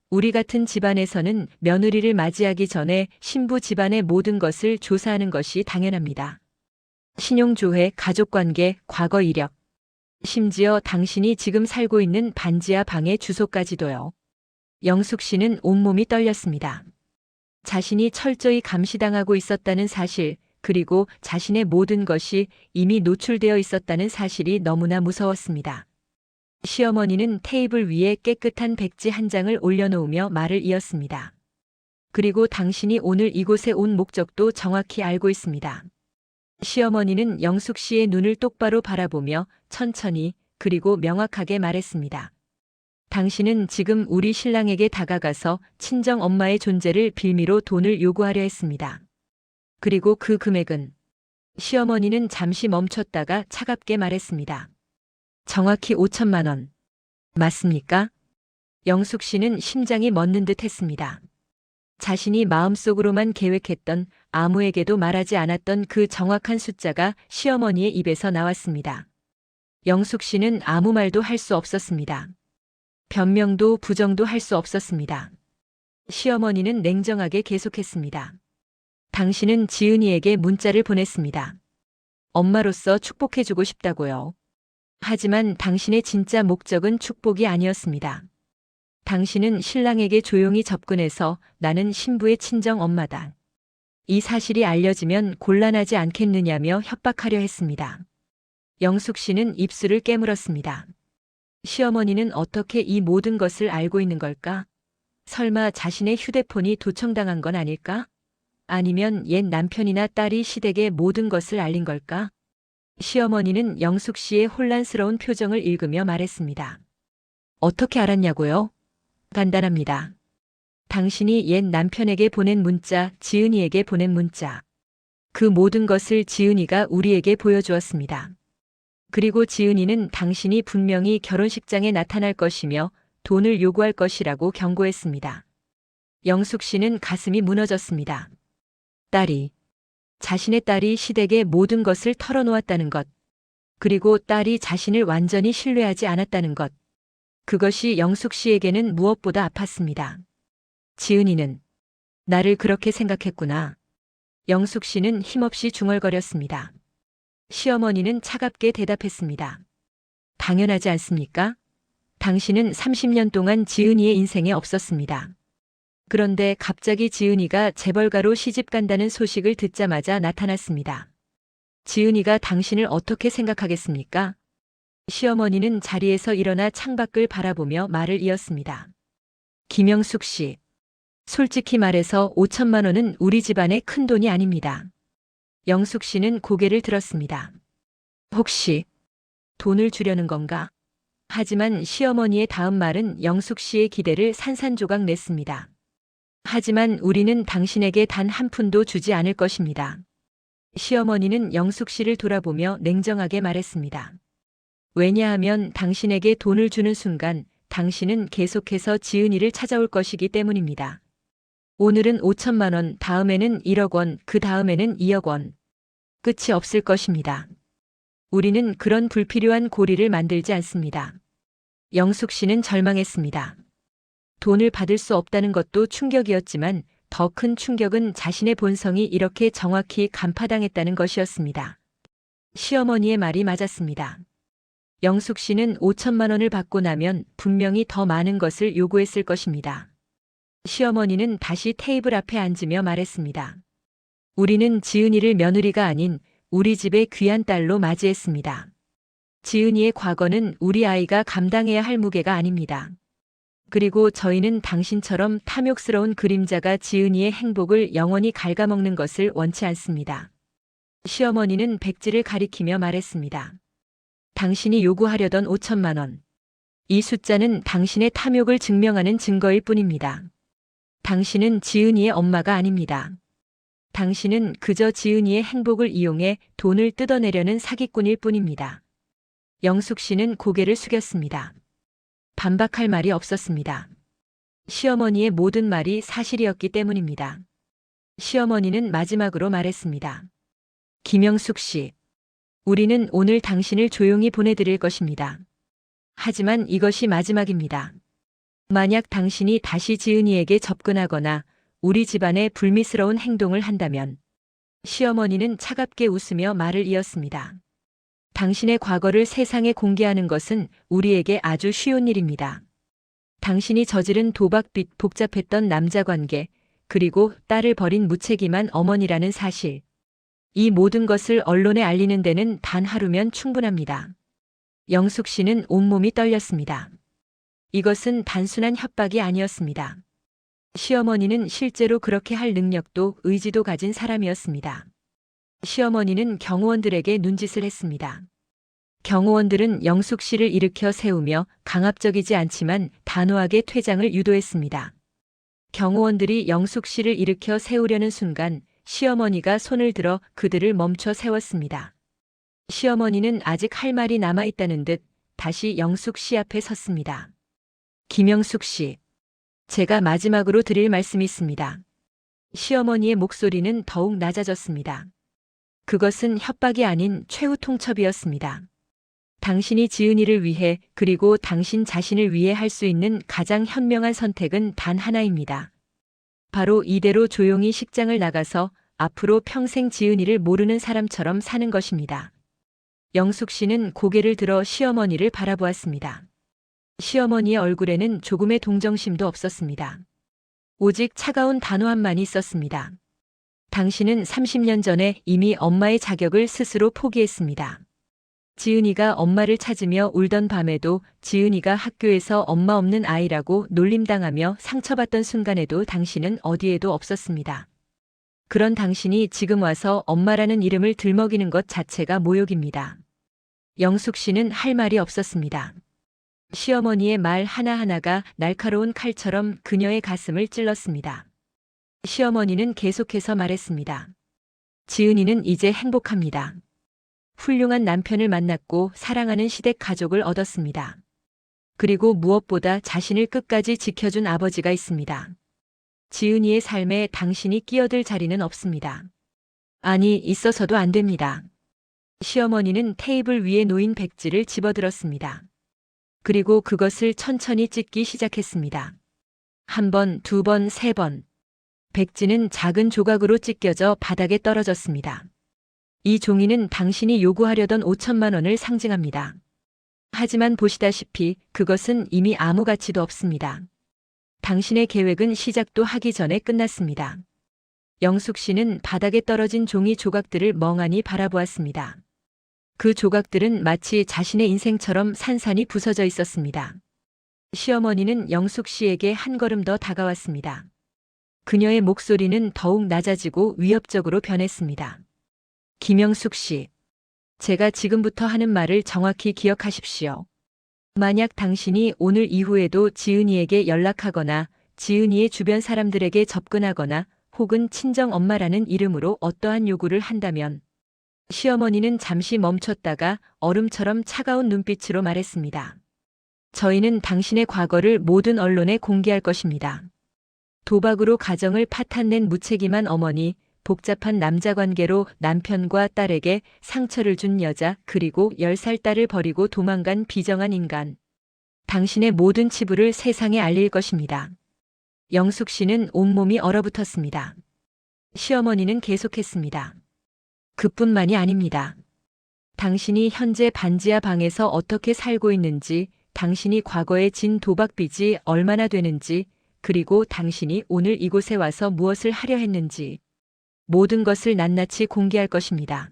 Speaker 1: 우리 같은 집안에서는 며느리를 맞이하기 전에 신부 집안의 모든 것을 조사하는 것이 당연합니다. 신용조회, 가족관계, 과거 이력. 심지어 당신이 지금 살고 있는 반지하 방의 주소까지도요. 영숙 씨는 온몸이 떨렸습니다. 자신이 철저히 감시당하고 있었다는 사실, 그리고 자신의 모든 것이 이미 노출되어 있었다는 사실이 너무나 무서웠습니다. 시어머니는 테이블 위에 깨끗한 백지 한 장을 올려놓으며 말을 이었습니다. 그리고 당신이 오늘 이곳에 온 목적도 정확히 알고 있습니다. 시어머니는 영숙 씨의 눈을 똑바로 바라보며 천천히 그리고 명확하게 말했습니다. 당신은 지금 우리 신랑에게 다가가서 친정 엄마의 존재를 빌미로 돈을 요구하려 했습니다. 그리고 그 금액은? 시어머니는 잠시 멈췄다가 차갑게 말했습니다. 정확히 5천만 원. 맞습니까? 영숙 씨는 심장이 멎는 듯 했습니다. 자신이 마음속으로만 계획했던 아무에게도 말하지 않았던 그 정확한 숫자가 시어머니의 입에서 나왔습니다. 영숙 씨는 아무 말도 할 수 없었습니다. 변명도 부정도 할 수 없었습니다. 시어머니는 냉정하게 계속했습니다. 당신은 지은이에게 문자를 보냈습니다. 엄마로서 축복해주고 싶다고요. 하지만 당신의 진짜 목적은 축복이 아니었습니다. 당신은 신랑에게 조용히 접근해서 나는 신부의 친정 엄마다. 이 사실이 알려지면 곤란하지 않겠느냐며 협박하려 했습니다. 영숙 씨는 입술을 깨물었습니다. 시어머니는 어떻게 이 모든 것을 알고 있는 걸까? 설마 자신의 휴대폰이 도청당한 건 아닐까? 아니면 옛 남편이나 딸이 시댁에 모든 것을 알린 걸까? 시어머니는 영숙 씨의 혼란스러운 표정을 읽으며 말했습니다. 어떻게 알았냐고요? 간단합니다. 당신이 옛 남편에게 보낸 문자, 지은이에게 보낸 문자. 그 모든 것을 지은이가 우리에게 보여주었습니다. 그리고 지은이는 당신이 분명히 결혼식장에 나타날 것이며 돈을 요구할 것이라고 경고했습니다. 영숙 씨는 가슴이 무너졌습니다. 자신의 딸이 시댁에 모든 것을 털어놓았다는 것, 그리고 딸이 자신을 완전히 신뢰하지 않았다는 것, 그것이 영숙 씨에게는 무엇보다 아팠습니다. 지은이는 나를 그렇게 생각했구나. 영숙 씨는 힘없이 중얼거렸습니다. 시어머니는 차갑게 대답했습니다. 당연하지 않습니까? 당신은 30년 동안 지은이의 인생에 없었습니다. 그런데 갑자기 지은이가 재벌가로 시집 간다는 소식을 듣자마자 나타났습니다. 지은이가 당신을 어떻게 생각하겠습니까? 시어머니는 자리에서 일어나 창밖을 바라보며 말을 이었습니다. 김영숙 씨, 솔직히 말해서 5천만 원은 우리 집안의 큰 돈이 아닙니다. 영숙 씨는 고개를 들었습니다. 혹시 돈을 주려는 건가? 하지만 시어머니의 다음 말은 영숙 씨의 기대를 산산조각 냈습니다. 하지만 우리는 당신에게 단 한 푼도 주지 않을 것입니다. 시어머니는 영숙 씨를 돌아보며 냉정하게 말했습니다. 왜냐하면 당신에게 돈을 주는 순간 당신은 계속해서 지은이를 찾아올 것이기 때문입니다. 오늘은 5천만 원, 다음에는 1억 원, 그 다음에는 2억 원. 끝이 없을 것입니다. 우리는 그런 불필요한 고리를 만들지 않습니다. 영숙 씨는 절망했습니다. 돈을 받을 수 없다는 것도 충격이었지만 더 큰 충격은 자신의 본성이 이렇게 정확히 간파당했다는 것이었습니다. 시어머니의 말이 맞았습니다. 영숙 씨는 5천만 원을 받고 나면 분명히 더 많은 것을 요구했을 것입니다. 시어머니는 다시 테이블 앞에 앉으며 말했습니다. 우리는 지은이를 며느리가 아닌 우리 집의 귀한 딸로 맞이했습니다. 지은이의 과거는 우리 아이가 감당해야 할 무게가 아닙니다. 그리고 저희는 당신처럼 탐욕스러운 그림자가 지은이의 행복을 영원히 갉아먹는 것을 원치 않습니다. 시어머니는 백지를 가리키며 말했습니다. 당신이 요구하려던 5천만 원. 이 숫자는 당신의 탐욕을 증명하는 증거일 뿐입니다. 당신은 지은이의 엄마가 아닙니다. 당신은 그저 지은이의 행복을 이용해 돈을 뜯어내려는 사기꾼일 뿐입니다. 영숙 씨는 고개를 숙였습니다. 반박할 말이 없었습니다. 시어머니의 모든 말이 사실이었기 때문입니다. 시어머니는 마지막으로 말했습니다. 김영숙 씨, 우리는 오늘 당신을 조용히 보내드릴 것입니다. 하지만 이것이 마지막입니다. 만약 당신이 다시 지은이에게 접근하거나 우리 집안에 불미스러운 행동을 한다면 시어머니는 차갑게 웃으며 말을 이었습니다. 당신의 과거를 세상에 공개하는 것은 우리에게 아주 쉬운 일입니다. 당신이 저지른 도박 빚 복잡했던 남자관계, 그리고 딸을 버린 무책임한 어머니라는 사실. 이 모든 것을 언론에 알리는 데는 단 하루면 충분합니다. 영숙 씨는 온몸이 떨렸습니다. 이것은 단순한 협박이 아니었습니다. 시어머니는 실제로 그렇게 할 능력도 의지도 가진 사람이었습니다. 시어머니는 경호원들에게 눈짓을 했습니다. 경호원들은 영숙 씨를 일으켜 세우며 강압적이지 않지만 단호하게 퇴장을 유도했습니다. 경호원들이 영숙 씨를 일으켜 세우려는 순간 시어머니가 손을 들어 그들을 멈춰 세웠습니다. 시어머니는 아직 할 말이 남아 있다는 듯 다시 영숙 씨 앞에 섰습니다. 김영숙 씨, 제가 마지막으로 드릴 말씀이 있습니다. 시어머니의 목소리는 더욱 낮아졌습니다. 그것은 협박이 아닌 최후 통첩이었습니다. 당신이 지은이를 위해 그리고 당신 자신을 위해 할 수 있는 가장 현명한 선택은 단 하나입니다. 바로 이대로 조용히 식장을 나가서 앞으로 평생 지은이를 모르는 사람처럼 사는 것입니다. 영숙 씨는 고개를 들어 시어머니를 바라보았습니다. 시어머니의 얼굴에는 조금의 동정심도 없었습니다. 오직 차가운 단호함만이 있었습니다. 당신은 30년 전에 이미 엄마의 자격을 스스로 포기했습니다. 지은이가 엄마를 찾으며 울던 밤에도, 지은이가 학교에서 엄마 없는 아이라고 놀림당하며 상처받던 순간에도 당신은 어디에도 없었습니다. 그런 당신이 지금 와서 엄마라는 이름을 들먹이는 것 자체가 모욕입니다. 영숙 씨는 할 말이 없었습니다. 시어머니의 말 하나하나가 날카로운 칼처럼 그녀의 가슴을 찔렀습니다. 시어머니는 계속해서 말했습니다. 지은이는 이제 행복합니다. 훌륭한 남편을 만났고 사랑하는 시댁 가족을 얻었습니다. 그리고 무엇보다 자신을 끝까지 지켜준 아버지가 있습니다. 지은이의 삶에 당신이 끼어들 자리는 없습니다. 아니, 있어서도 안 됩니다. 시어머니는 테이블 위에 놓인 백지를 집어들었습니다. 그리고 그것을 천천히 찢기 시작했습니다. 한 번, 두 번, 세 번. 백지는 작은 조각으로 찢겨져 바닥에 떨어졌습니다. 이 종이는 당신이 요구하려던 5천만 원을 상징합니다. 하지만 보시다시피 그것은 이미 아무 가치도 없습니다. 당신의 계획은 시작도 하기 전에 끝났습니다. 영숙 씨는 바닥에 떨어진 종이 조각들을 멍하니 바라보았습니다. 그 조각들은 마치 자신의 인생처럼 산산이 부서져 있었습니다. 시어머니는 영숙 씨에게 한 걸음 더 다가왔습니다. 그녀의 목소리는 더욱 낮아지고 위협적으로 변했습니다. 김영숙 씨, 제가 지금부터 하는 말을 정확히 기억하십시오. 만약 당신이 오늘 이후에도 지은이에게 연락하거나 지은이의 주변 사람들에게 접근하거나 혹은 친정엄마라는 이름으로 어떠한 요구를 한다면, 시어머니는 잠시 멈췄다가 얼음처럼 차가운 눈빛으로 말했습니다. 저희는 당신의 과거를 모든 언론에 공개할 것입니다. 도박으로 가정을 파탄낸 무책임한 어머니, 복잡한 남자 관계로 남편과 딸에게 상처를 준 여자, 그리고 10살 딸을 버리고 도망간 비정한 인간. 당신의 모든 치부를 세상에 알릴 것입니다. 영숙 씨는 온몸이 얼어붙었습니다. 시어머니는 계속했습니다. 그뿐만이 아닙니다. 당신이 현재 반지하 방에서 어떻게 살고 있는지, 당신이 과거에 진 도박 빚이 얼마나 되는지, 그리고 당신이 오늘 이곳에 와서 무엇을 하려 했는지, 모든 것을 낱낱이 공개할 것입니다.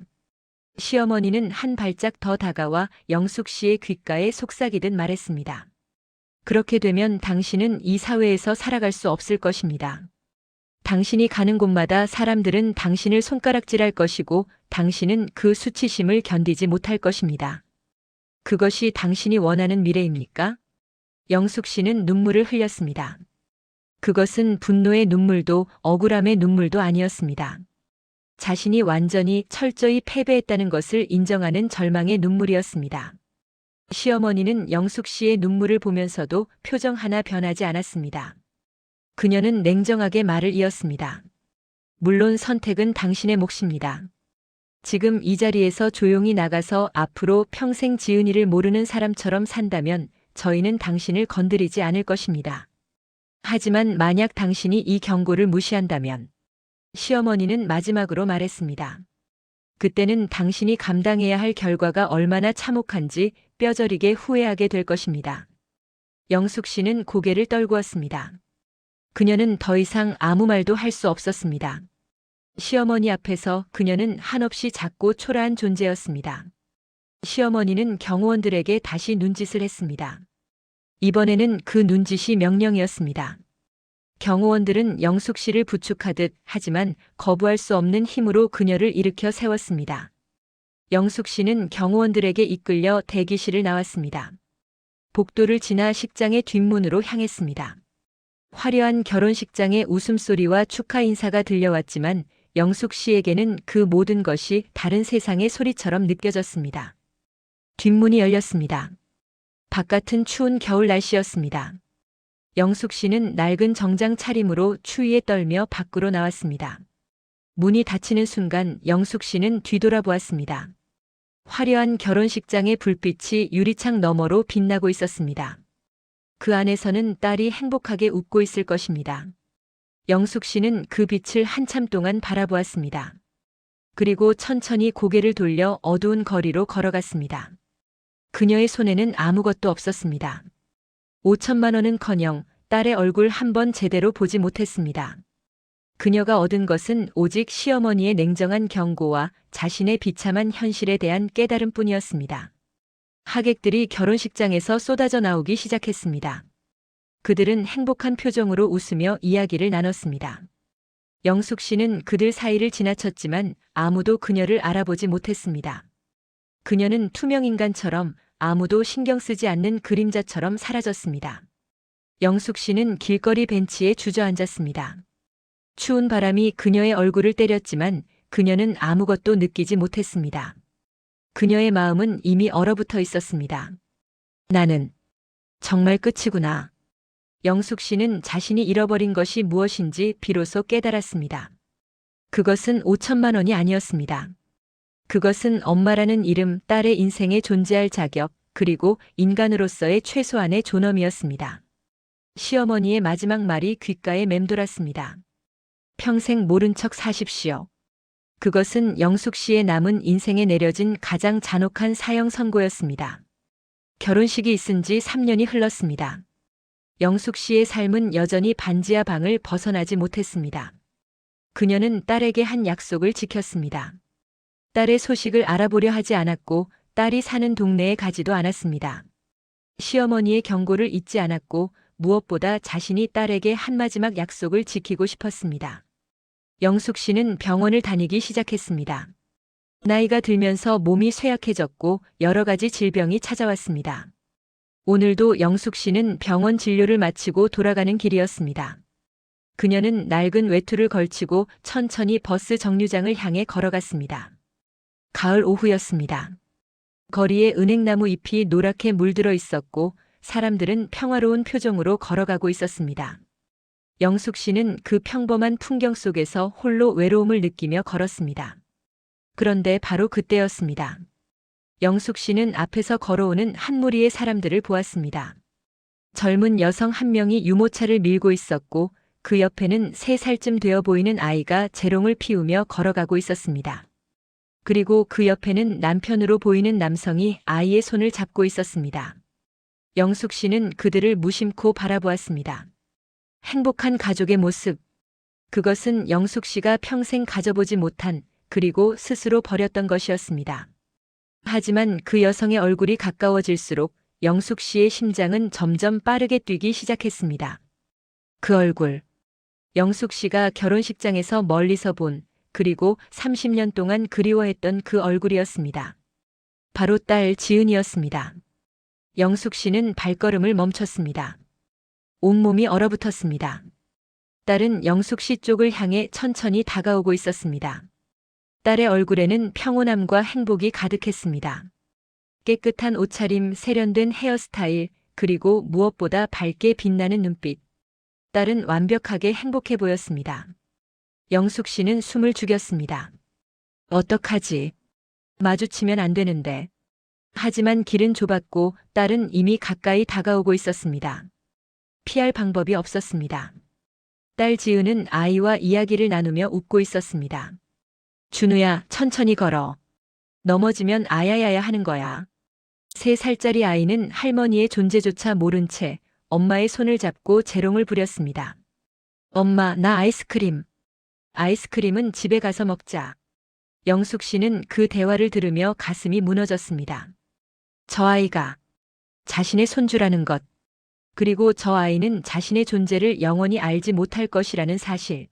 Speaker 1: 시어머니는 한 발짝 더 다가와 영숙 씨의 귓가에 속삭이듯 말했습니다. 그렇게 되면 당신은 이 사회에서 살아갈 수 없을 것입니다. 당신이 가는 곳마다 사람들은 당신을 손가락질할 것이고 당신은 그 수치심을 견디지 못할 것입니다. 그것이 당신이 원하는 미래입니까? 영숙 씨는 눈물을 흘렸습니다. 그것은 분노의 눈물도 억울함의 눈물도 아니었습니다. 자신이 완전히 철저히 패배했다는 것을 인정하는 절망의 눈물이었습니다. 시어머니는 영숙 씨의 눈물을 보면서도 표정 하나 변하지 않았습니다. 그녀는 냉정하게 말을 이었습니다. 물론 선택은 당신의 몫입니다. 지금 이 자리에서 조용히 나가서 앞으로 평생 지은이를 모르는 사람처럼 산다면 저희는 당신을 건드리지 않을 것입니다. 하지만 만약 당신이 이 경고를 무시한다면, 시어머니는 마지막으로 말했습니다. 그때는 당신이 감당해야 할 결과가 얼마나 참혹한지 뼈저리게 후회하게 될 것입니다. 영숙 씨는 고개를 떨구었습니다. 그녀는 더 이상 아무 말도 할 수 없었습니다. 시어머니 앞에서 그녀는 한없이 작고 초라한 존재였습니다. 시어머니는 경호원들에게 다시 눈짓을 했습니다. 이번에는 그 눈짓이 명령이었습니다. 경호원들은 영숙 씨를 부축하듯 하지만 거부할 수 없는 힘으로 그녀를 일으켜 세웠습니다. 영숙 씨는 경호원들에게 이끌려 대기실을 나왔습니다. 복도를 지나 식장의 뒷문으로 향했습니다. 화려한 결혼식장의 웃음소리와 축하 인사가 들려왔지만 영숙 씨에게는 그 모든 것이 다른 세상의 소리처럼 느껴졌습니다. 뒷문이 열렸습니다. 바깥은 추운 겨울 날씨였습니다. 영숙 씨는 낡은 정장 차림으로 추위에 떨며 밖으로 나왔습니다. 문이 닫히는 순간 영숙 씨는 뒤돌아보았습니다. 화려한 결혼식장의 불빛이 유리창 너머로 빛나고 있었습니다. 그 안에서는 딸이 행복하게 웃고 있을 것입니다. 영숙 씨는 그 빛을 한참 동안 바라보았습니다. 그리고 천천히 고개를 돌려 어두운 거리로 걸어갔습니다. 그녀의 손에는 아무것도 없었습니다. 5천만 원은커녕 딸의 얼굴 한 번 제대로 보지 못했습니다. 그녀가 얻은 것은 오직 시어머니의 냉정한 경고와 자신의 비참한 현실에 대한 깨달음뿐이었습니다. 하객들이 결혼식장에서 쏟아져 나오기 시작했습니다. 그들은 행복한 표정으로 웃으며 이야기를 나눴습니다. 영숙 씨는 그들 사이를 지나쳤지만 아무도 그녀를 알아보지 못했습니다. 그녀는 투명인간처럼 아무도 신경 쓰지 않는 그림자처럼 사라졌습니다. 영숙 씨는 길거리 벤치에 주저앉았습니다. 추운 바람이 그녀의 얼굴을 때렸지만 그녀는 아무것도 느끼지 못했습니다. 그녀의 마음은 이미 얼어붙어 있었습니다. 나는 정말 끝이구나. 영숙 씨는 자신이 잃어버린 것이 무엇인지 비로소 깨달았습니다. 그것은 5천만 원이 아니었습니다. 그것은 엄마라는 이름, 딸의 인생에 존재할 자격, 그리고 인간으로서의 최소한의 존엄이었습니다. 시어머니의 마지막 말이 귓가에 맴돌았습니다. 평생 모른 척 사십시오. 그것은 영숙 씨의 남은 인생에 내려진 가장 잔혹한 사형 선고였습니다. 결혼식이 있은 지 3년이 흘렀습니다. 영숙 씨의 삶은 여전히 반지하 방을 벗어나지 못했습니다. 그녀는 딸에게 한 약속을 지켰습니다. 딸의 소식을 알아보려 하지 않았고 딸이 사는 동네에 가지도 않았습니다. 시어머니의 경고를 잊지 않았고 무엇보다 자신이 딸에게 한 마지막 약속을 지키고 싶었습니다. 영숙 씨는 병원을 다니기 시작했습니다. 나이가 들면서 몸이 쇠약해졌고 여러 가지 질병이 찾아왔습니다. 오늘도 영숙 씨는 병원 진료를 마치고 돌아가는 길이었습니다. 그녀는 낡은 외투를 걸치고 천천히 버스 정류장을 향해 걸어갔습니다. 가을 오후였습니다. 거리에 은행나무 잎이 노랗게 물들어 있었고 사람들은 평화로운 표정으로 걸어가고 있었습니다. 영숙 씨는 그 평범한 풍경 속에서 홀로 외로움을 느끼며 걸었습니다. 그런데 바로 그때였습니다. 영숙 씨는 앞에서 걸어오는 한 무리의 사람들을 보았습니다. 젊은 여성 한 명이 유모차를 밀고 있었고 그 옆에는 3살쯤 되어 보이는 아이가 재롱을 피우며 걸어가고 있었습니다. 그리고 그 옆에는 남편으로 보이는 남성이 아이의 손을 잡고 있었습니다. 영숙 씨는 그들을 무심코 바라보았습니다. 행복한 가족의 모습. 그것은 영숙 씨가 평생 가져보지 못한 그리고 스스로 버렸던 것이었습니다. 하지만 그 여성의 얼굴이 가까워질수록 영숙 씨의 심장은 점점 빠르게 뛰기 시작했습니다. 그 얼굴. 영숙 씨가 결혼식장에서 멀리서 본 그리고 30년 동안 그리워했던 그 얼굴이었습니다. 바로 딸 지은이었습니다. 영숙 씨는 발걸음을 멈췄습니다. 온몸이 얼어붙었습니다. 딸은 영숙 씨 쪽을 향해 천천히 다가오고 있었습니다. 딸의 얼굴에는 평온함과 행복이 가득했습니다. 깨끗한 옷차림, 세련된 헤어스타일, 그리고 무엇보다 밝게 빛나는 눈빛. 딸은 완벽하게 행복해 보였습니다. 영숙 씨는 숨을 죽였습니다. 어떡하지? 마주치면 안 되는데. 하지만 길은 좁았고 딸은 이미 가까이 다가오고 있었습니다. 피할 방법이 없었습니다. 딸 지은은 아이와 이야기를 나누며 웃고 있었습니다. 준우야, 천천히 걸어. 넘어지면 아야야야 하는 거야. 3살짜리 아이는 할머니의 존재조차 모른 채 엄마의 손을 잡고 재롱을 부렸습니다. 엄마, 나 아이스크림. 아이스크림은 집에 가서 먹자. 영숙 씨는 그 대화를 들으며 가슴이 무너졌습니다. 저 아이가 자신의 손주라는 것, 그리고 저 아이는 자신의 존재를 영원히 알지 못할 것이라는 사실.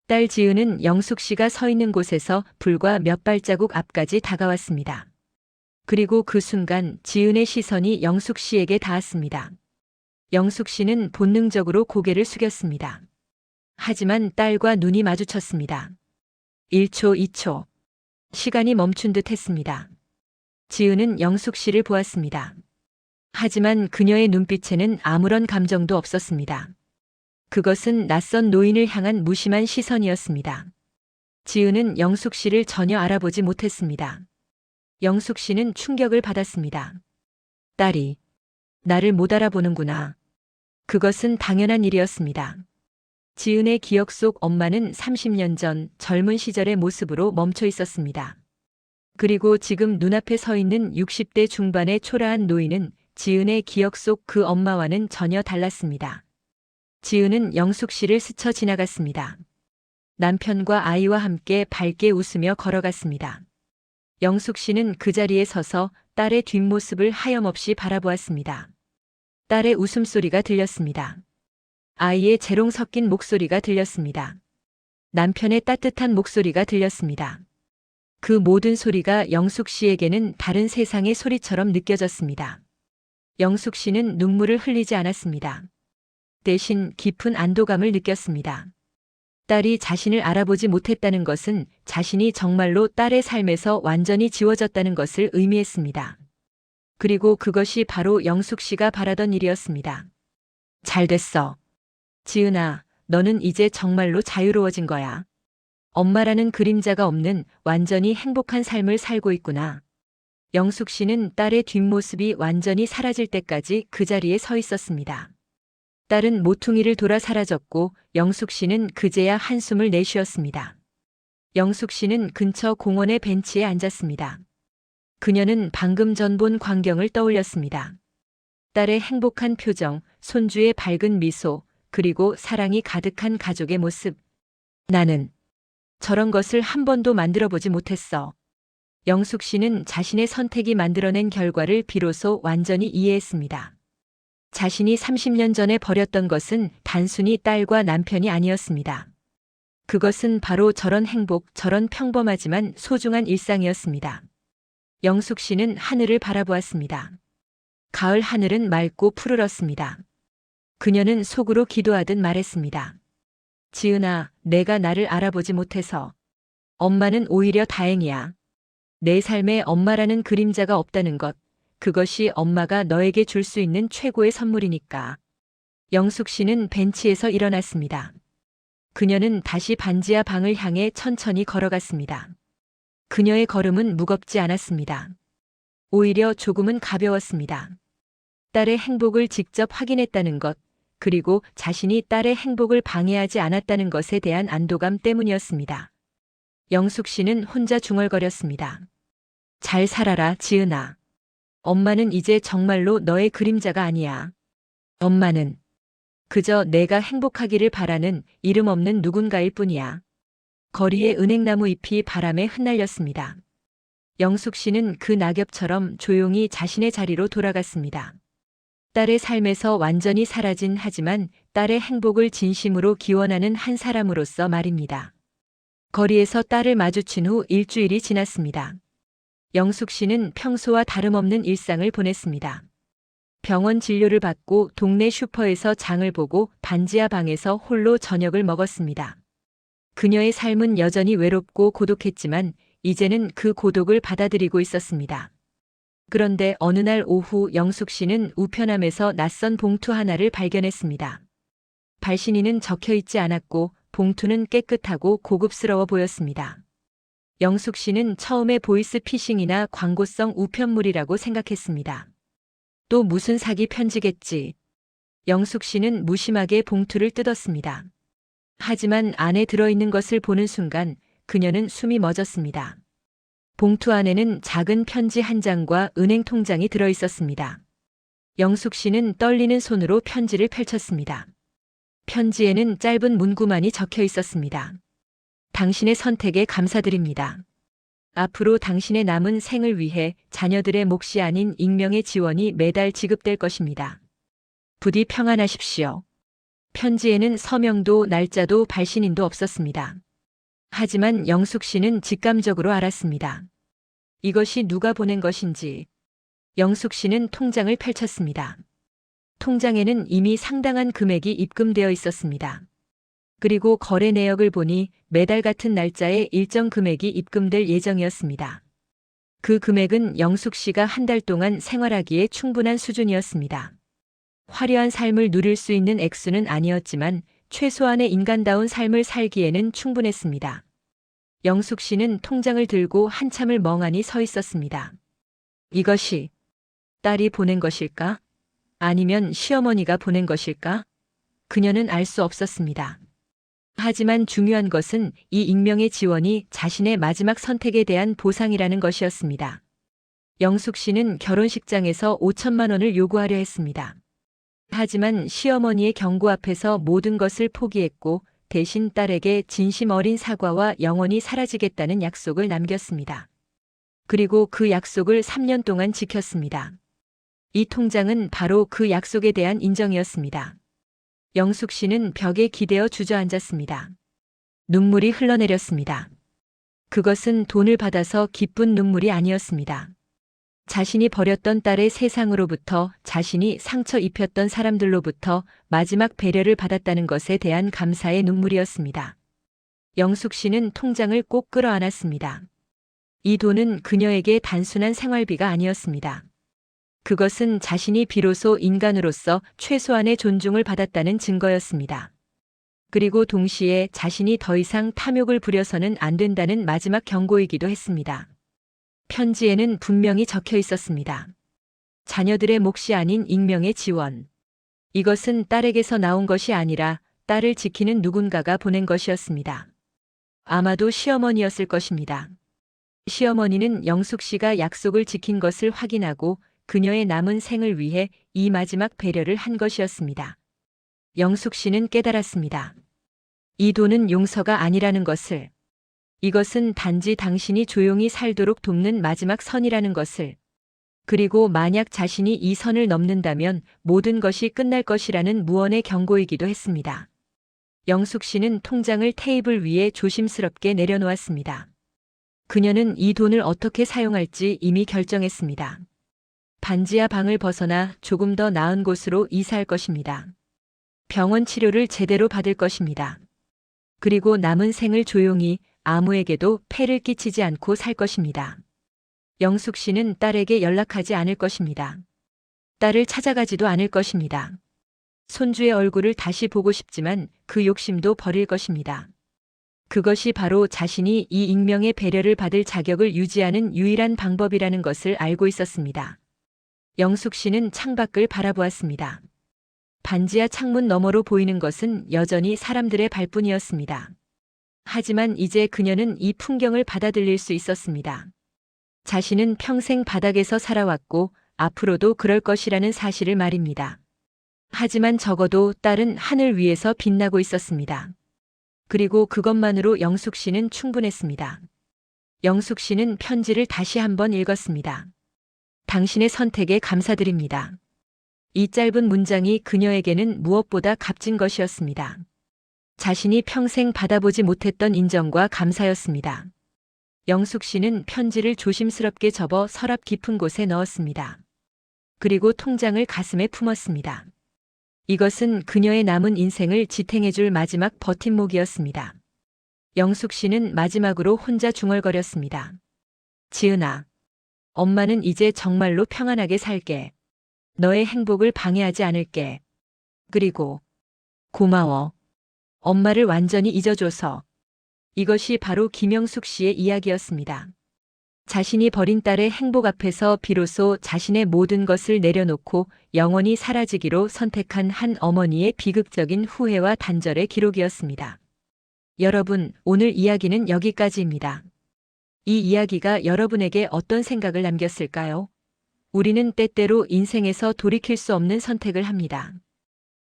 Speaker 1: 딸 지은은 영숙 씨가 서 있는 곳에서 불과 몇 발자국 앞까지 다가왔습니다. 그리고 그 순간 지은의 시선이 영숙 씨에게 닿았습니다. 영숙 씨는 본능적으로 고개를 숙였습니다. 하지만 딸과 눈이 마주쳤습니다. 1초, 2초. 시간이 멈춘 듯 했습니다. 지은은 영숙 씨를 보았습니다. 하지만 그녀의 눈빛에는 아무런 감정도 없었습니다. 그것은 낯선 노인을 향한 무심한 시선이었습니다. 지은은 영숙 씨를 전혀 알아보지 못했습니다. 영숙 씨는 충격을 받았습니다. 딸이 나를 못 알아보는구나. 그것은 당연한 일이었습니다. 지은의 기억 속 엄마는 30년 전 젊은 시절의 모습으로 멈춰 있었습니다. 그리고 지금 눈앞에 서 있는 60대 중반의 초라한 노인은 지은의 기억 속 그 엄마와는 전혀 달랐습니다. 지은은 영숙 씨를 스쳐 지나갔습니다. 남편과 아이와 함께 밝게 웃으며 걸어갔습니다. 영숙 씨는 그 자리에 서서 딸의 뒷모습을 하염없이 바라보았습니다. 딸의 웃음소리가 들렸습니다. 아이의 재롱 섞인 목소리가 들렸습니다. 남편의 따뜻한 목소리가 들렸습니다. 그 모든 소리가 영숙 씨에게는 다른 세상의 소리처럼 느껴졌습니다. 영숙 씨는 눈물을 흘리지 않았습니다. 대신 깊은 안도감을 느꼈습니다. 딸이 자신을 알아보지 못했다는 것은 자신이 정말로 딸의 삶에서 완전히 지워졌다는 것을 의미했습니다. 그리고 그것이 바로 영숙 씨가 바라던 일이었습니다. 잘 됐어. 지은아, 너는 이제 정말로 자유로워진 거야. 엄마라는 그림자가 없는 완전히 행복한 삶을 살고 있구나. 영숙 씨는 딸의 뒷모습이 완전히 사라질 때까지 그 자리에 서 있었습니다. 딸은 모퉁이를 돌아 사라졌고 영숙 씨는 그제야 한숨을 내쉬었습니다. 영숙 씨는 근처 공원의 벤치에 앉았습니다. 그녀는 방금 전 본 광경을 떠올렸습니다. 딸의 행복한 표정, 손주의 밝은 미소, 그리고 사랑이 가득한 가족의 모습. 나는 저런 것을 한 번도 만들어보지 못했어. 영숙 씨는 자신의 선택이 만들어낸 결과를 비로소 완전히 이해했습니다. 자신이 30년 전에 버렸던 것은 단순히 딸과 남편이 아니었습니다. 그것은 바로 저런 행복, 저런 평범하지만 소중한 일상이었습니다. 영숙 씨는 하늘을 바라보았습니다. 가을 하늘은 맑고 푸르렀습니다. 그녀는 속으로 기도하듯 말했습니다. 지은아, 내가 나를 알아보지 못해서. 엄마는 오히려 다행이야. 내 삶에 엄마라는 그림자가 없다는 것, 그것이 엄마가 너에게 줄 수 있는 최고의 선물이니까. 영숙 씨는 벤치에서 일어났습니다. 그녀는 다시 반지하 방을 향해 천천히 걸어갔습니다. 그녀의 걸음은 무겁지 않았습니다. 오히려 조금은 가벼웠습니다. 딸의 행복을 직접 확인했다는 것, 그리고 자신이 딸의 행복을 방해하지 않았다는 것에 대한 안도감 때문이었습니다. 영숙 씨는 혼자 중얼거렸습니다. 잘 살아라, 지은아. 엄마는 이제 정말로 너의 그림자가 아니야. 엄마는 그저 내가 행복하기를 바라는 이름 없는 누군가일 뿐이야. 거리의 은행나무 잎이 바람에 흩날렸습니다. 영숙 씨는 그 낙엽처럼 조용히 자신의 자리로 돌아갔습니다. 딸의 삶에서 완전히 사라진 하지만 딸의 행복을 진심으로 기원하는 한 사람으로서 말입니다. 거리에서 딸을 마주친 후 일주일이 지났습니다. 영숙 씨는 평소와 다름없는 일상을 보냈습니다. 병원 진료를 받고 동네 슈퍼에서 장을 보고 반지하 방에서 홀로 저녁을 먹었습니다. 그녀의 삶은 여전히 외롭고 고독했지만 이제는 그 고독을 받아들이고 있었습니다. 그런데 어느 날 오후 영숙 씨는 우편함에서 낯선 봉투 하나를 발견했습니다. 발신인은 적혀 있지 않았고 봉투는 깨끗하고 고급스러워 보였습니다. 영숙 씨는 처음에 보이스 피싱이나 광고성 우편물이라고 생각했습니다. 또 무슨 사기 편지겠지. 영숙 씨는 무심하게 봉투를 뜯었습니다. 하지만 안에 들어있는 것을 보는 순간 그녀는 숨이 멎었습니다. 봉투 안에는 작은 편지 한 장과 은행 통장이 들어있었습니다. 영숙 씨는 떨리는 손으로 편지를 펼쳤습니다. 편지에는 짧은 문구만이 적혀 있었습니다. 당신의 선택에 감사드립니다. 앞으로 당신의 남은 생을 위해 자녀들의 몫이 아닌 익명의 지원이 매달 지급될 것입니다. 부디 평안하십시오. 편지에는 서명도 날짜도 발신인도 없었습니다. 하지만 영숙 씨는 직감적으로 알았습니다. 이것이 누가 보낸 것인지. 영숙 씨는 통장을 펼쳤습니다. 통장에는 이미 상당한 금액이 입금되어 있었습니다. 그리고 거래 내역을 보니 매달 같은 날짜에 일정 금액이 입금될 예정이었습니다. 그 금액은 영숙 씨가 한 달 동안 생활하기에 충분한 수준이었습니다. 화려한 삶을 누릴 수 있는 액수는 아니었지만 최소한의 인간다운 삶을 살기에는 충분했습니다. 영숙 씨는 통장을 들고 한참을 멍하니 서 있었습니다. 이것이 딸이 보낸 것일까? 아니면 시어머니가 보낸 것일까? 그녀는 알 수 없었습니다. 하지만 중요한 것은 이 익명의 지원이 자신의 마지막 선택에 대한 보상이라는 것이었습니다. 영숙 씨는 결혼식장에서 5천만 원을 요구하려 했습니다. 하지만 시어머니의 경고 앞에서 모든 것을 포기했고 대신 딸에게 진심 어린 사과와 영원히 사라지겠다는 약속을 남겼습니다. 그리고 그 약속을 3년 동안 지켰습니다. 이 통장은 바로 그 약속에 대한 인정이었습니다. 영숙 씨는 벽에 기대어 주저앉았습니다. 눈물이 흘러내렸습니다. 그것은 돈을 받아서 기쁜 눈물이 아니었습니다. 자신이 버렸던 딸의 세상으로부터, 자신이 상처 입혔던 사람들로부터 마지막 배려를 받았다는 것에 대한 감사의 눈물이었습니다. 영숙 씨는 통장을 꼭 끌어안았습니다. 이 돈은 그녀에게 단순한 생활비가 아니었습니다. 그것은 자신이 비로소 인간으로서 최소한의 존중을 받았다는 증거였습니다. 그리고 동시에 자신이 더 이상 탐욕을 부려서는 안 된다는 마지막 경고이기도 했습니다. 편지에는 분명히 적혀 있었습니다. 자녀들의 몫이 아닌 익명의 지원. 이것은 딸에게서 나온 것이 아니라 딸을 지키는 누군가가 보낸 것이었습니다. 아마도 시어머니였을 것입니다. 시어머니는 영숙 씨가 약속을 지킨 것을 확인하고 그녀의 남은 생을 위해 이 마지막 배려를 한 것이었습니다. 영숙 씨는 깨달았습니다. 이 돈은 용서가 아니라는 것을. 이것은 단지 당신이 조용히 살도록 돕는 마지막 선이라는 것을. 그리고 만약 자신이 이 선을 넘는다면 모든 것이 끝날 것이라는 무언의 경고이기도 했습니다. 영숙 씨는 통장을 테이블 위에 조심스럽게 내려놓았습니다. 그녀는 이 돈을 어떻게 사용할지 이미 결정했습니다. 반지하 방을 벗어나 조금 더 나은 곳으로 이사할 것입니다. 병원 치료를 제대로 받을 것입니다. 그리고 남은 생을 조용히 아무에게도 폐를 끼치지 않고 살 것입니다. 영숙 씨는 딸에게 연락하지 않을 것입니다. 딸을 찾아가지도 않을 것입니다. 손주의 얼굴을 다시 보고 싶지만 그 욕심도 버릴 것입니다. 그것이 바로 자신이 이 익명의 배려를 받을 자격을 유지하는 유일한 방법이라는 것을 알고 있었습니다. 영숙 씨는 창밖을 바라보았습니다. 반지하 창문 너머로 보이는 것은 여전히 사람들의 발뿐이었습니다. 하지만 이제 그녀는 이 풍경을 받아들일 수 있었습니다. 자신은 평생 바닥에서 살아왔고 앞으로도 그럴 것이라는 사실을 말입니다. 하지만 적어도 딸은 하늘 위에서 빛나고 있었습니다. 그리고 그것만으로 영숙 씨는 충분했습니다. 영숙 씨는 편지를 다시 한번 읽었습니다. 당신의 선택에 감사드립니다. 이 짧은 문장이 그녀에게는 무엇보다 값진 것이었습니다. 자신이 평생 받아보지 못했던 인정과 감사였습니다. 영숙 씨는 편지를 조심스럽게 접어 서랍 깊은 곳에 넣었습니다. 그리고 통장을 가슴에 품었습니다. 이것은 그녀의 남은 인생을 지탱해줄 마지막 버팀목이었습니다. 영숙 씨는 마지막으로 혼자 중얼거렸습니다. 지은아, 엄마는 이제 정말로 평안하게 살게. 너의 행복을 방해하지 않을게. 그리고 고마워. 엄마를 완전히 잊어줘서. 이것이 바로 김영숙 씨의 이야기였습니다. 자신이 버린 딸의 행복 앞에서 비로소 자신의 모든 것을 내려놓고 영원히 사라지기로 선택한 한 어머니의 비극적인 후회와 단절의 기록이었습니다. 여러분, 오늘 이야기는 여기까지입니다. 이 이야기가 여러분에게 어떤 생각을 남겼을까요? 우리는 때때로 인생에서 돌이킬 수 없는 선택을 합니다.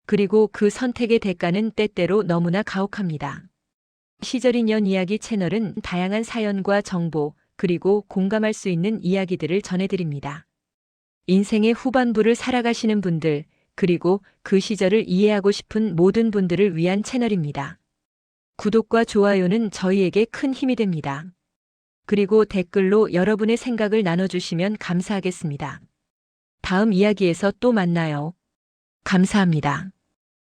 Speaker 1: 그리고 그 선택의 대가는 때때로 너무나 가혹합니다. 시절인연 이야기 채널은 다양한 사연과 정보, 그리고 공감할 수 있는 이야기들을 전해드립니다. 인생의 후반부를 살아가시는 분들, 그리고 그 시절을 이해하고 싶은 모든 분들을 위한 채널입니다. 구독과 좋아요는 저희에게 큰 힘이 됩니다. 그리고 댓글로 여러분의 생각을 나눠주시면 감사하겠습니다. 다음 이야기에서 또 만나요. 감사합니다.